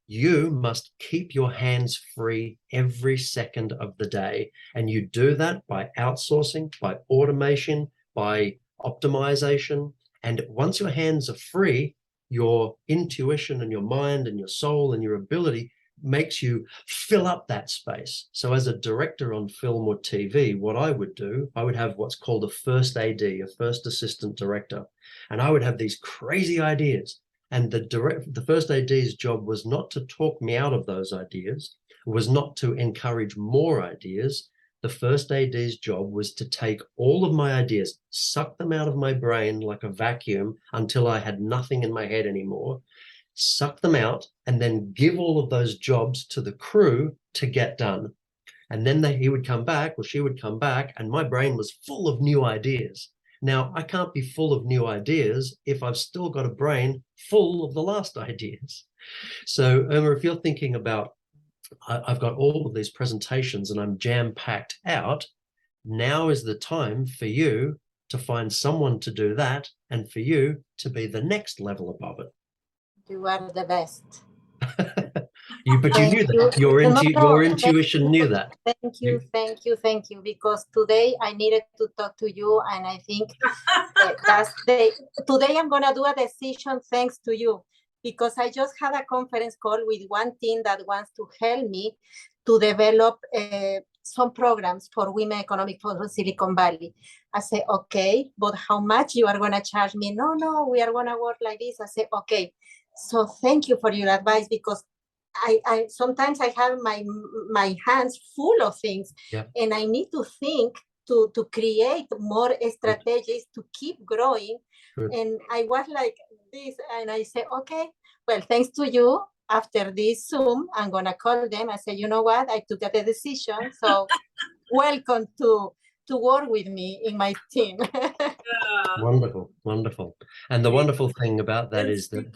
You must keep your hands free every second of the day. And you do that by outsourcing, by automation, by optimization. And once your hands are free, your intuition and your mind and your soul and your ability makes you fill up that space. So as a director on film or TV, what I would do, I would have what's called a first AD, a first assistant director. And I would have these crazy ideas. And the first AD's job was not to talk me out of those ideas, was not to encourage more ideas. The first AD's job was to take all of my ideas, suck them out of my brain like a vacuum until I had nothing in my head anymore, suck them out, and then give all of those jobs to the crew to get done. And then he would come back, or she would come back, and my brain was full of new ideas. Now, I can't be full of new ideas if I've still got a brain full of the last ideas. So, Irma, if you're thinking about, I've got all of these presentations and I'm jam-packed out, now is the time for you to find someone to do that and for you to be the next level above it. You are the best. But you knew that. Your intuition knew that. Thank you. Because today I needed to talk to you, and I think today I'm gonna do a decision thanks to you, because I just had a conference call with one team that wants to help me to develop some programs for women economic for Silicon Valley. I say, okay, but how much you are gonna charge me? No, we are gonna work like this. I say, okay. So thank you for your advice, because I sometimes I have my hands full of things, and I need to think to create more strategies to keep growing. And I was like this, and I say, okay, well, thanks to you. After this Zoom, I'm gonna call them. I say, you know what? I took a decision. So welcome to work with me in my team. Wonderful, wonderful. And the wonderful thing about that is that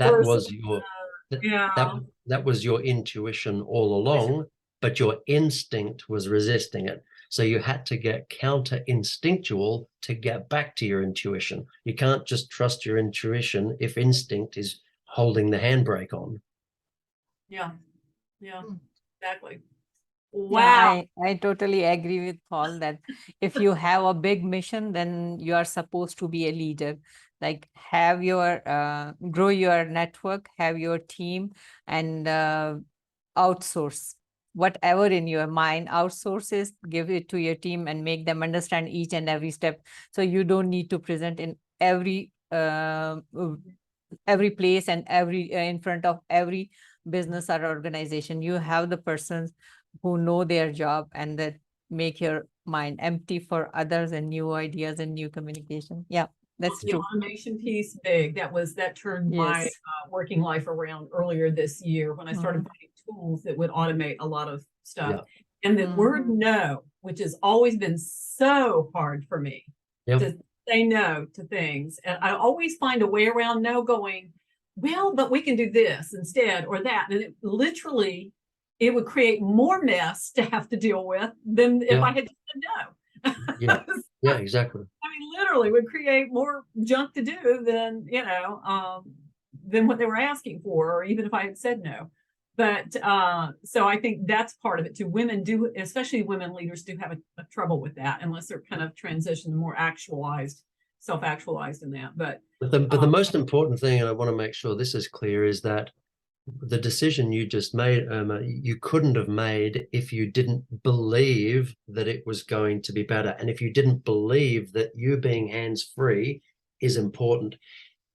was your intuition all along, but your instinct was resisting it. So you had to get counter instinctual to get back to your intuition. You can't just trust your intuition if instinct is holding the handbrake on. Yeah, exactly. Wow. Yeah, I totally agree with Paul that if you have a big mission, then you are supposed to be a leader. Like have your grow your network, have your team, and outsource whatever in your mind. Outsource is, give it to your team and make them understand each and every step. So you don't need to present in every place and in front of every business or organization. You have the persons who know their job and that make your mind empty for others and new ideas and new communication. Yeah, that's the true. automation piece big. That turned my working life around earlier this year when I started finding tools that would automate a lot of stuff. And the word no, which has always been so hard for me to say no to things. And I always find a way around no, going, well, but we can do this instead or that. And it literally, it would create more mess to have to deal with than if I had just said no. Yeah, exactly. I mean, literally would create more junk to do than, than what they were asking for, or even if I had said no. But so I think that's part of it too. Women do, especially women leaders, do have a trouble with that unless they're kind of transitioned more actualized, self-actualized in that. But the most important thing, and I want to make sure this is clear, is that the decision you just made, Irma, you couldn't have made if you didn't believe that it was going to be better. And if you didn't believe that you being hands-free is important.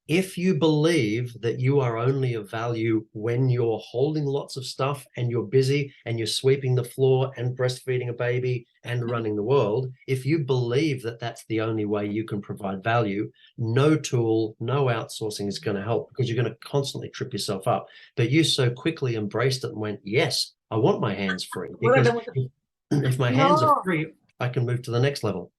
If you believe that you are only of value when you're holding lots of stuff and you're busy and you're sweeping the floor and breastfeeding a baby and running the world, if you believe that that's the only way you can provide value, no tool, no outsourcing is going to help, because you're going to constantly trip yourself up. But you so quickly embraced it and went, yes, I want my hands free, because if my hands are free, I can move to the next level.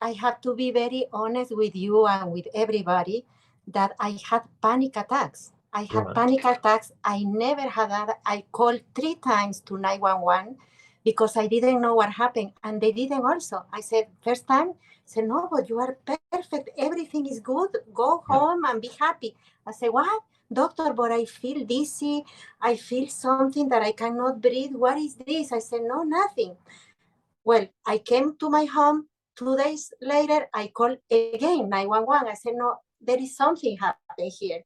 I have to be very honest with you and with everybody that I had panic attacks. I had Right. panic attacks. I never had that. I called 3 times to 911 because I didn't know what happened. And they didn't also. I said, first time, I said, no, but you are perfect. Everything is good. Go home and be happy. I said, what? Doctor, but I feel dizzy. I feel something that I cannot breathe. What is this? I said, no, nothing. Well, I came to my home. 2 days later, I called again 911. I said, no, there is something happening here.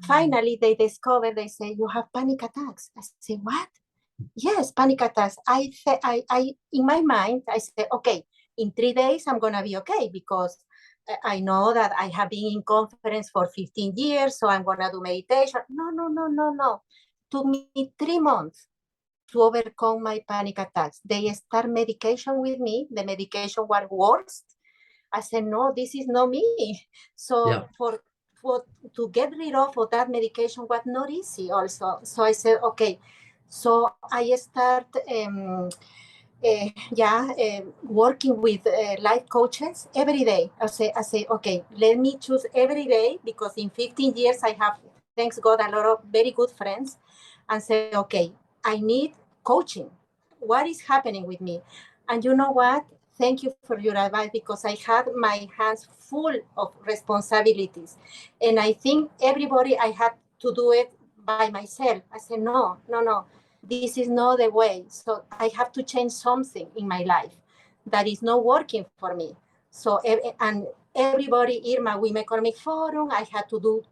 Finally, they discovered, they say, you have panic attacks. I said, what? Yes, panic attacks. I in my mind, I said, okay, in 3 days, I'm going to be okay, because I know that I have been in conference for 15 years, so I'm going to do meditation. No. Took me 3 months to overcome my panic attacks. They start medication with me. The medication was worse. I said, no, this is not me. So for to get rid of that medication was not easy also. So I said, okay. So I start working with life coaches every day. I say, okay, let me choose every day, because in 15 years I have, thanks God, a lot of very good friends, and say, okay, I need coaching. What is happening with me? And you know what? Thank you for your advice, because I had my hands full of responsibilities. And I think everybody, I had to do it by myself. I said, no. This is not the way. So I have to change something in my life that is not working for me. So, and everybody, Irma, Women Economic Forum, I had to go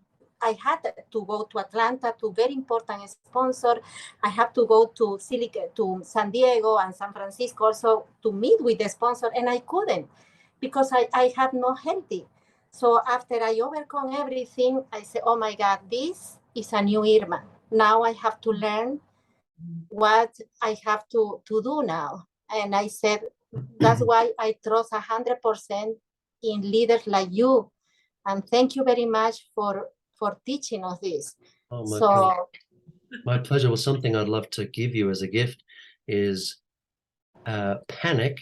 to Atlanta to very important sponsor. I have to go to San Diego and San Francisco also to meet with the sponsor, and I couldn't, because I had no healthy. So after I overcome everything, I said, oh my God, this is a new Irma. Now I have to learn what I have to do now. And I said, that's why I trust 100% in leaders like you. And thank you very much for teaching us this. Oh, my pleasure. Well, something I'd love to give you as a gift is panic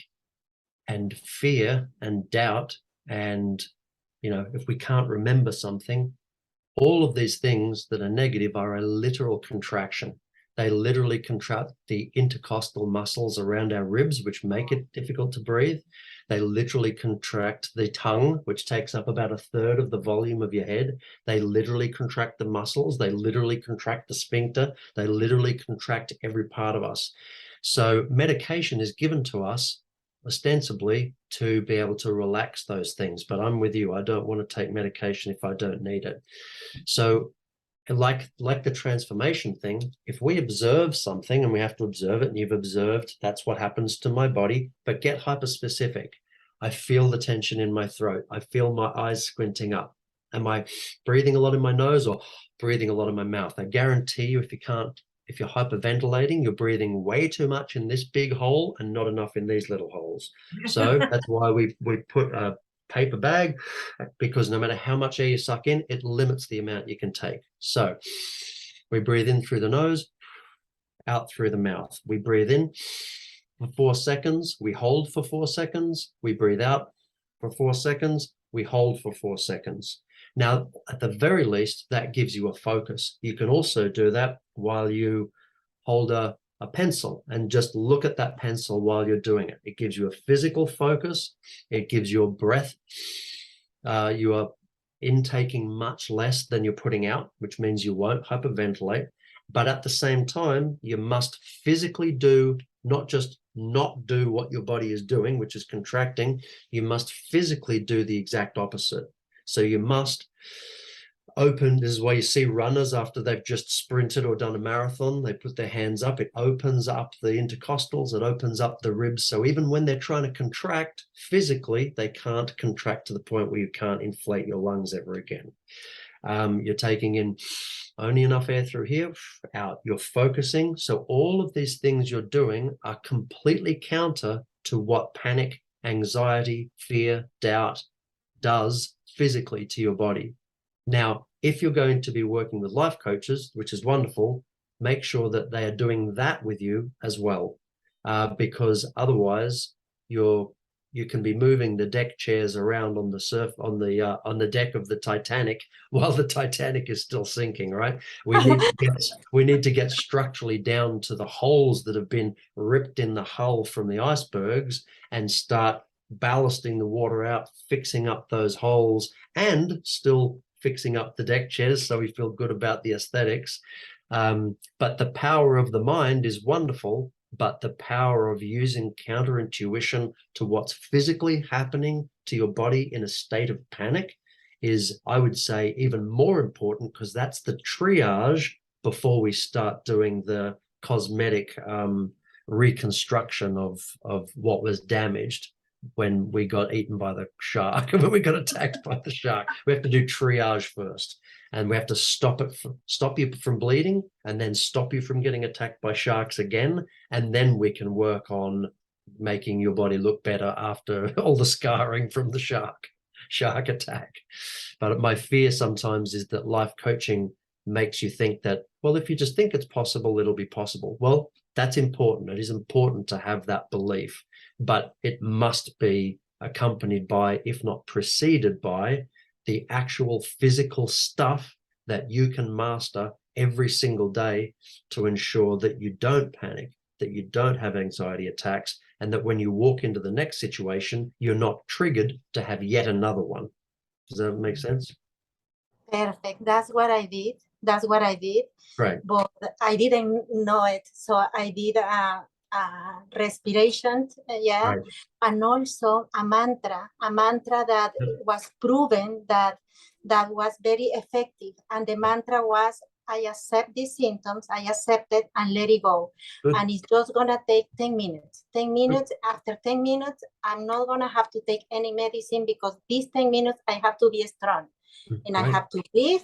and fear and doubt. And, if we can't remember something, all of these things that are negative are a literal contraction. They literally contract the intercostal muscles around our ribs, which make it difficult to breathe. They literally contract the tongue, which takes up about 1/3 of the volume of your head. They literally contract the muscles. They literally contract the sphincter. They literally contract every part of us. So medication is given to us ostensibly to be able to relax those things. But I'm with you. I don't want to take medication if I don't need it. So like the transformation thing, if we observe something, and we have to observe it, and you've observed that's what happens to my body, but get hyper specific. I feel the tension in my throat. I feel my eyes squinting up. Am I breathing a lot in my nose or breathing a lot in my mouth? I guarantee you, if you're hyperventilating, you're breathing way too much in this big hole and not enough in these little holes. So that's why we put a paper bag, because no matter how much air you suck in, it limits the amount you can take. So we breathe in through the nose, out through the mouth. We breathe in for 4 seconds, we hold for 4 seconds, we breathe out for 4 seconds, we hold for 4 seconds. Now, at the very least, that gives you a focus. You can also do that while you hold a pencil and just look at that pencil while you're doing it. It gives you a physical focus. It gives you a breath. You are intaking much less than you're putting out, which means you won't hyperventilate. But at the same time, you must physically do, not just not do what your body is doing, which is contracting. You must physically do the exact opposite. So you must open. This is why you see runners after they've just sprinted or done a marathon, they put their hands up. It opens up the intercostals, it opens up the ribs. So even when they're trying to contract physically, they can't contract to the point where you can't inflate your lungs ever again. You're taking in only enough air through here, out. You're focusing. So all of these things you're doing are completely counter to what panic, anxiety, fear, doubt does physically to your body. Now, if you're going to be working with life coaches, which is wonderful, make sure that they are doing that with you as well, because otherwise you can be moving the deck chairs around on the deck of the Titanic while the Titanic is still sinking, right? We need to get structurally down to the holes that have been ripped in the hull from the icebergs and start ballasting the water out, fixing up those holes, and still fixing up the deck chairs so we feel good about the aesthetics. But the power of the mind is wonderful, but the power of using counterintuition to what's physically happening to your body in a state of panic is, I would say, even more important, because that's the triage before we start doing the cosmetic reconstruction of what was damaged when we got eaten by the shark, when we got attacked by the shark. We have to do triage first, and we have to stop you from bleeding, and then stop you from getting attacked by sharks again, and then we can work on making your body look better after all the scarring from the shark attack. But my fear sometimes is that life coaching makes you think that, well, if you just think it's possible, it'll be possible. Well, that's important. It is important to have that belief, but it must be accompanied by, if not preceded by, the actual physical stuff that you can master every single day to ensure that you don't panic, that you don't have anxiety attacks, and that when you walk into the next situation, you're not triggered to have yet another one. Does that make sense? Perfect. That's what I did. Right. But I didn't know it. So I did a respiration, Right. and also a mantra that was proven that was very effective. And the mantra was, I accept these symptoms, I accept it and let it go. Good. And it's just gonna take 10 minutes. 10 minutes, after 10 minutes, I'm not gonna have to take any medicine, because these 10 minutes, I have to be strong. And Right. I have to breathe,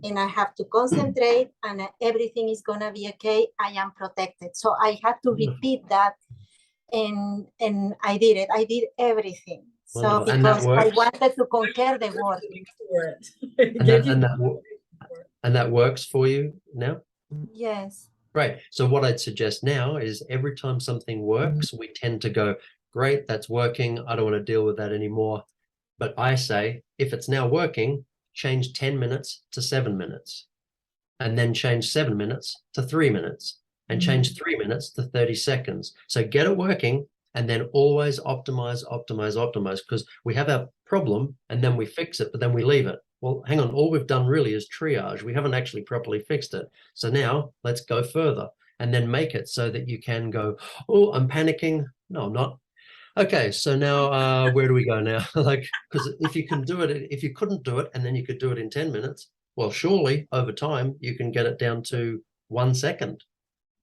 and I have to concentrate, and everything is gonna be okay. I am protected. So I had to repeat that, and I did it. I did everything. Wonderful. So And that because I works? wanted to conquer the world. And that works for you now? Yes. Right. So what I'd suggest now is every time something works, we tend to go, great, that's working. I don't want to deal with that anymore. But I say, if it's now working, change 10 minutes to 7 minutes, and then change 7 minutes to 3 minutes, and change 3 minutes to 30 seconds. So get it working, and then always optimize, because we have our problem and then we fix it, but then we leave it. Well, hang on, all we've done really is triage. We haven't actually properly fixed it. So now let's go further, and then make it so that you can go, oh, I'm panicking. No, I'm not. Okay, so now where do we go now? Like, because if you can do it, if you couldn't do it and then you could do it in 10 minutes, well, surely over time you can get it down to 1 second.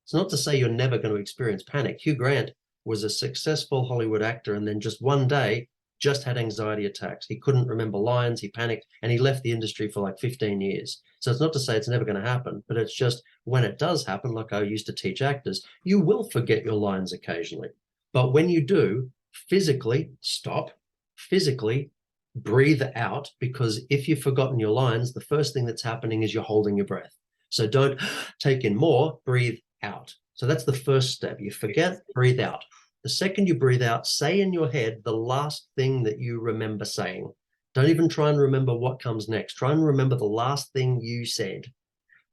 It's not to say you're never going to experience panic. Hugh Grant was a successful Hollywood actor, and then just one day just had anxiety attacks. He couldn't remember lines, he panicked, and he left the industry for like 15 years. So it's not to say it's never going to happen, but it's just when it does happen, like I used to teach actors, you will forget your lines occasionally. But when you do, physically stop, physically breathe out, because if you've forgotten your lines, the first thing that's happening is you're holding your breath. So don't take in more, breathe out. So that's the first step. You forget, breathe out. The second you breathe out, say in your head the last thing that you remember saying. Don't even try and remember what comes next. Try and remember the last thing you said.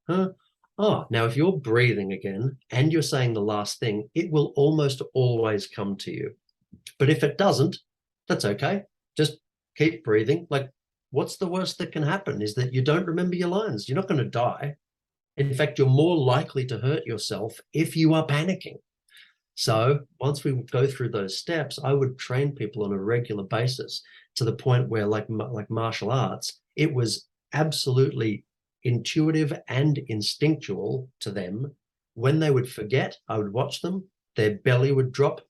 Huh? Oh, now if you're breathing again and you're saying the last thing, it will almost always come to you. But if it doesn't, that's okay. Just keep breathing. Like, what's the worst that can happen is that you don't remember your lines. You're not going to die. In fact, you're more likely to hurt yourself if you are panicking. So once we go through those steps, I would train people on a regular basis to the point where, like martial arts, it was absolutely intuitive and instinctual to them. When they would forget, I would watch them, their belly would drop,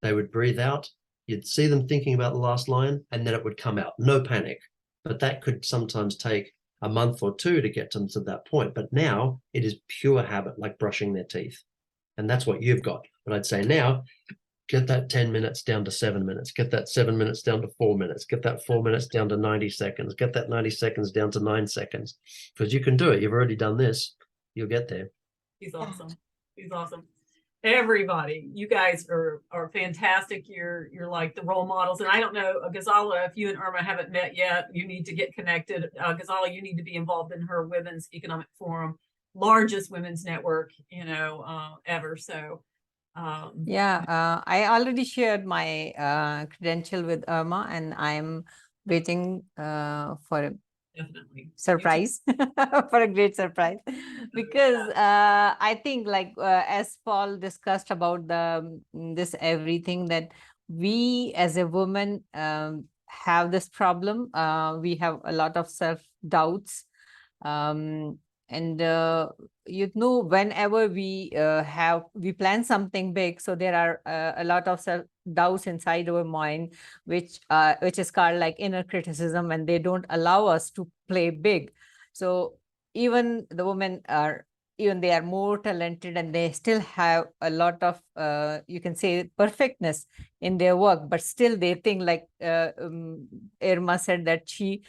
they would breathe out, you'd see them thinking about the last line, and then it would come out. No panic. But that could sometimes take a month or two to get them to that point. But now it is pure habit, like brushing their teeth. And that's what you've got. But I'd say now, get that 10 minutes down to 7 minutes, get that 7 minutes down to 4 minutes, get that 4 minutes down to 90 seconds, get that 90 seconds down to 9 seconds, because you can do it. You've already done this. You'll get there. He's awesome. He's awesome. Everybody, you guys are fantastic. You're like the role models. And I don't know, Ghazala, if you and Irma haven't met yet, you need to get connected. Ghazala, you need to be involved in her Women's Economic Forum, largest women's network, ever. So I already shared my credential with Irma, and I'm waiting for definitely surprise for a great surprise, because I think, like as Paul discussed about this everything, that we as a woman have this problem. We have a lot of self-doubts, and whenever we plan something big, so there are a lot of self-doubts inside our mind, which is called like inner criticism, and they don't allow us to play big. So even the women they are more talented, and they still have a lot of you can say perfectness in their work, but still they think, like Irma said, that she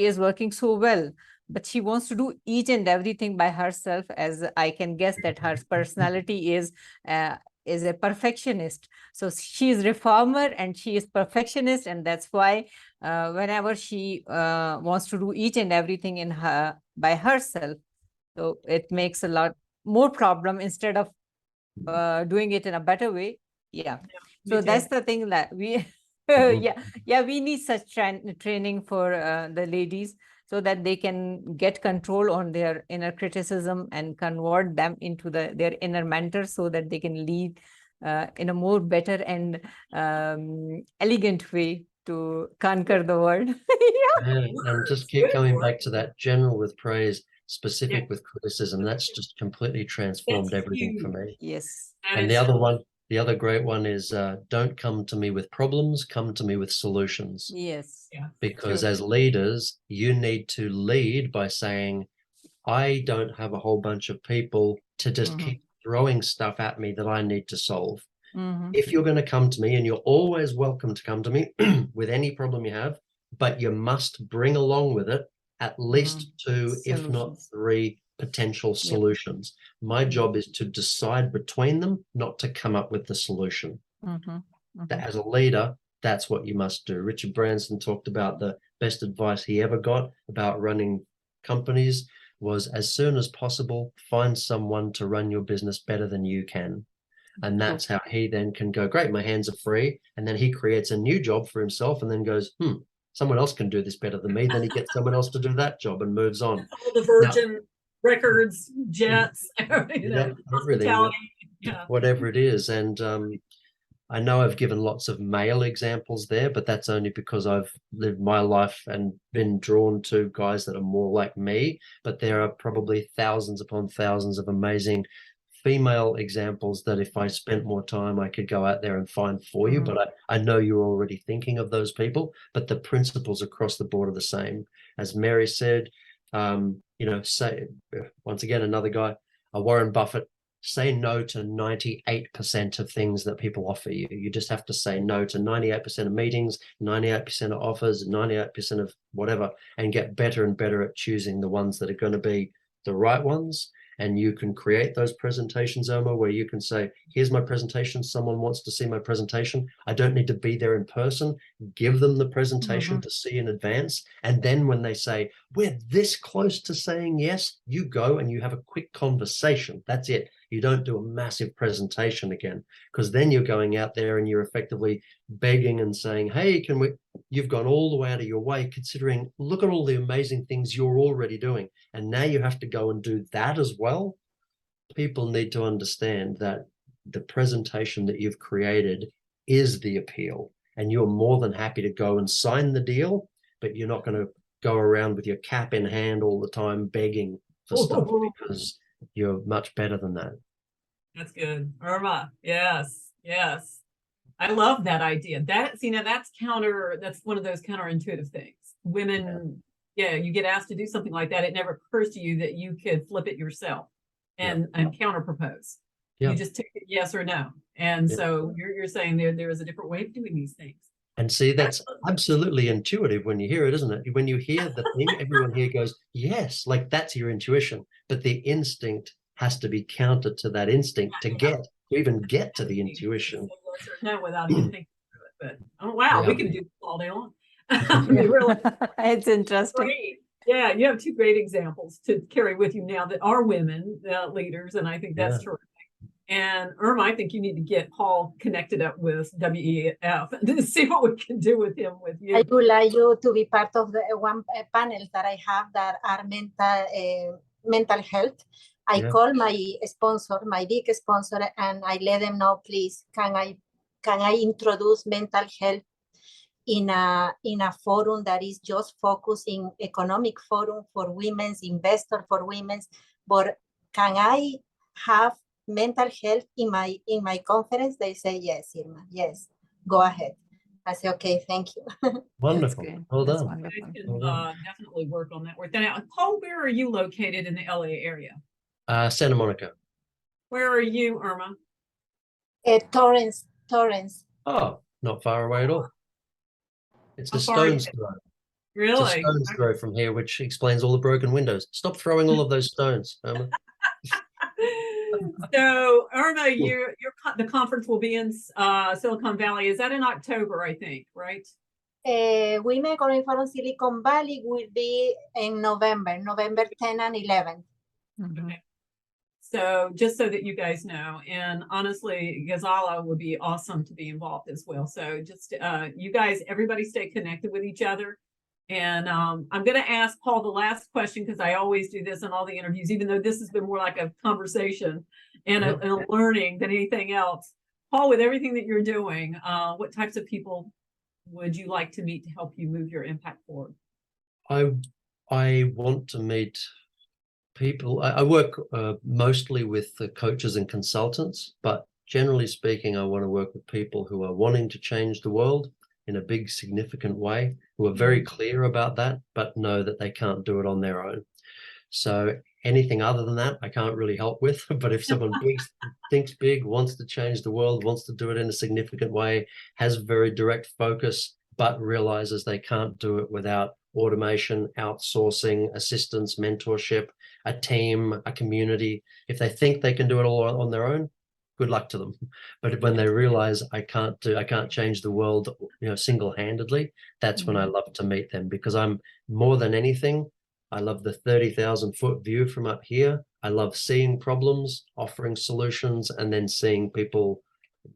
is working so well, but she wants to do each and everything by herself. As I can guess that her personality is a perfectionist. So she is reformer and she is perfectionist, and that's why whenever she wants to do each and everything by herself, so it makes a lot more problem instead of doing it in a better way. Yeah. So that's the thing that we we need such training for the ladies, so that they can get control on their inner criticism and convert them into their inner mentor, so that they can lead in a more better and elegant way to conquer the world. And just keep coming back to that, general with praise, specific with criticism. That's just completely transformed everything for me. Yes. And the other great one is don't come to me with problems, come to me with solutions. Yes. Because as leaders, you need to lead by saying, I don't have a whole bunch of people to just keep throwing stuff at me that I need to solve. If you're going to come to me, and you're always welcome to come to me with any problem you have, but you must bring along with it at least 2, if not 3 potential solutions. My job is to decide between them, not to come up with the solution. As a leader, that's what you must do. Richard Branson talked about the best advice he ever got about running companies was, as soon as possible, find someone to run your business better than you can. And that's how he then can go, great, my hands are free. And then he creates a new job for himself and then goes, someone else can do this better than me. Then he gets someone else to do that job and moves on. All the Virgin records, jets, really, whatever it is. And I know I've given lots of male examples there, but that's only because I've lived my life and been drawn to guys that are more like me. But there are probably thousands upon thousands of amazing female examples that if I spent more time, I could go out there and find for you. But I know you're already thinking of those people, but the principles across the board are the same. As Mary said, say, once again, another guy, Warren Buffett, say no to 98% of things that people offer you. You just have to say no to 98% of meetings, 98% of offers, 98% of whatever, and get better and better at choosing the ones that are going to be the right ones. And you can create those presentations, Irma, where you can say, here's my presentation. Someone wants to see my presentation. I don't need to be there in person. Give them the presentation to see in advance. And then when they say, we're this close to saying yes, you go and you have a quick conversation. That's it. You don't do a massive presentation again, because then you're going out there and you're effectively begging and saying, hey, you've gone all the way out of your way, considering, look at all the amazing things you're already doing. And now you have to go and do that as well. People need to understand that the presentation that you've created is the appeal, and you're more than happy to go and sign the deal, but you're not going to go around with your cap in hand all the time begging for stuff, because you're much better than that. That's good. Irma, yes. I love that idea. That's one of those counterintuitive things. Women yeah, you get asked to do something like that, it never occurs to you that you could flip it yourself and counter propose. Yeah. You just take it yes or no. And Yeah. so you're saying there is a different way of doing these things. And see, that's absolutely intuitive when you hear it, isn't it? When you hear the thing, everyone here goes, yes, like that's your intuition. But the instinct has to be countered to that instinct to even get to the intuition. Yes or no without even thinking through it. But oh wow, we can do this all day long. Really It's interesting. great. Yeah, you have two great examples to carry with you now that are women leaders, and I think that's terrific. And Irma, I think you need to get Paul connected up with WEF and see what we can do with him with you. I would like you to be part of the one panel that I have that are mental health. I call my sponsor, my big sponsor, and I let them know, please, can I introduce mental health in a forum that is just focusing economic forum for women's investor for women's, but can I have mental health in my conference? They say yes, Irma, yes, go ahead. I say okay, thank you. Wonderful. Well That's done. wonderful. I can definitely work on that work. Now, Paul, where are you located in the LA area? Santa Monica. Where are you, Irma? Torrance. Oh, not far away at all. It's a How far are you? stone's throw. Really? It's a stone's throw from here, which explains all the broken windows. Stop throwing all of those stones, Irma. So, Irma, the conference will be in Silicon Valley. Is that in October, I think, right? Women Coming from Silicon Valley will be in November 10 and 11. Okay. So just so that you guys know, and honestly, Ghazala would be awesome to be involved as well. So just you guys, everybody stay connected with each other. And I'm going to ask Paul the last question because I always do this in all the interviews, even though this has been more like a conversation and a learning than anything else. Paul, with everything that you're doing, what types of people would you like to meet to help you move your impact forward? I want to meet people. I work mostly with the coaches and consultants, but generally speaking, I want to work with people who are wanting to change the world in a big, significant way, who are very clear about that, but know that they can't do it on their own. So anything other than that, I can't really help with. But if someone thinks big, wants to change the world, wants to do it in a significant way, has very direct focus, but realizes they can't do it without automation, outsourcing, assistance, mentorship, a team, a community. If they think they can do it all on their own, good luck to them. But when they realize I can't change the world, single-handedly, that's when I love to meet them, because I'm more than anything, I love the 30,000-foot view from up here. I love seeing problems, offering solutions, and then seeing people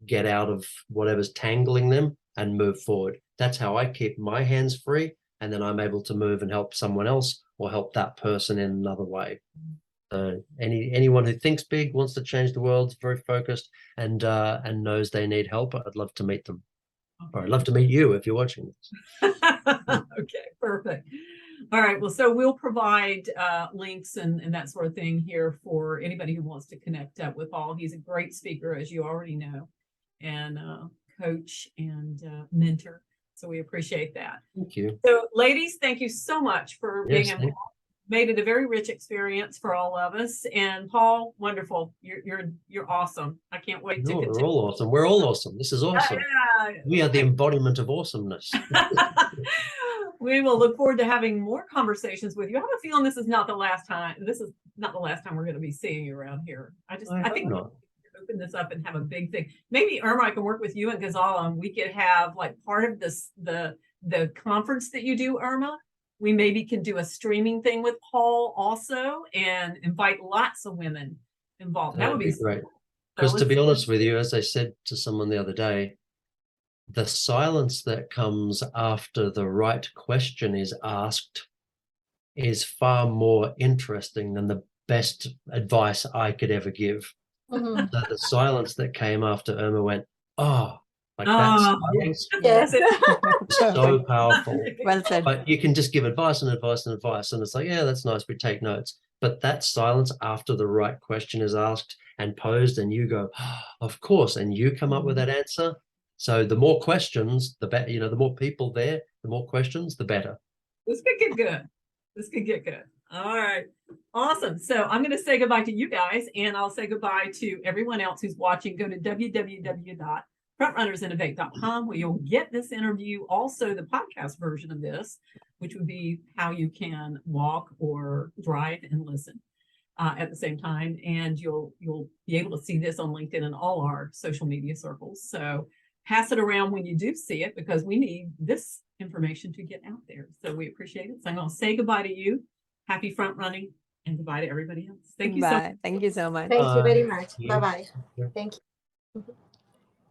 get out of whatever's tangling them and move forward. That's how I keep my hands free, and then I'm able to move and help someone else or help that person in another way. Anyone who thinks big, wants to change the world, is very focused, and knows they need help, I'd love to meet them. Or I'd love to meet you if you're watching this. Okay, perfect. All right, well, so we'll provide links and that sort of thing here for anybody who wants to connect up with Paul. He's a great speaker, as you already know, and coach and mentor. So we appreciate that. Thank you. So ladies, thank you so much for being involved. Made it a very rich experience for all of us. And Paul, wonderful. You're awesome. I can't wait to continue. We're all awesome. We're all awesome. This is awesome. Yeah. We are the embodiment of awesomeness. We will look forward to having more conversations with you. I have a feeling this is not the last time. This is not the last time we're going to be seeing you around here. I think not. Open this up and have a big thing. Maybe Irma, I can work with you and Ghazala, and we could have like part of this the conference that you do, Irma. We maybe can do a streaming thing with Paul also and invite lots of women involved. That would be great. Because to be honest with you, as I said to someone the other day, the silence that comes after the right question is asked is far more interesting than the best advice I could ever give. So the silence that came after Irma went, oh, like that silence, Yes. so powerful. Well said. But you can just give advice and advice and advice, and it's like, yeah, that's nice, we take notes. But that silence after the right question is asked and posed, and you go, oh, of course, and you come up with that answer. So the more questions, the better. The more people there, the more questions, the better. This could get good. This could get good. All right. Awesome. So I'm going to say goodbye to you guys, and I'll say goodbye to everyone else who's watching. Go to www.frontrunnersinnovate.com where you'll get this interview, also the podcast version of this, which would be how you can walk or drive and listen at the same time. And you'll be able to see this on LinkedIn and all our social media circles. So pass it around when you do see it, because we need this information to get out there. So we appreciate it. So I'm going to say goodbye to you. Happy front running, and goodbye to everybody else. Thank you so much. Bye. Thank you so much. Thank you very Bye. much. Yeah. Bye-bye. Yeah. Thank you.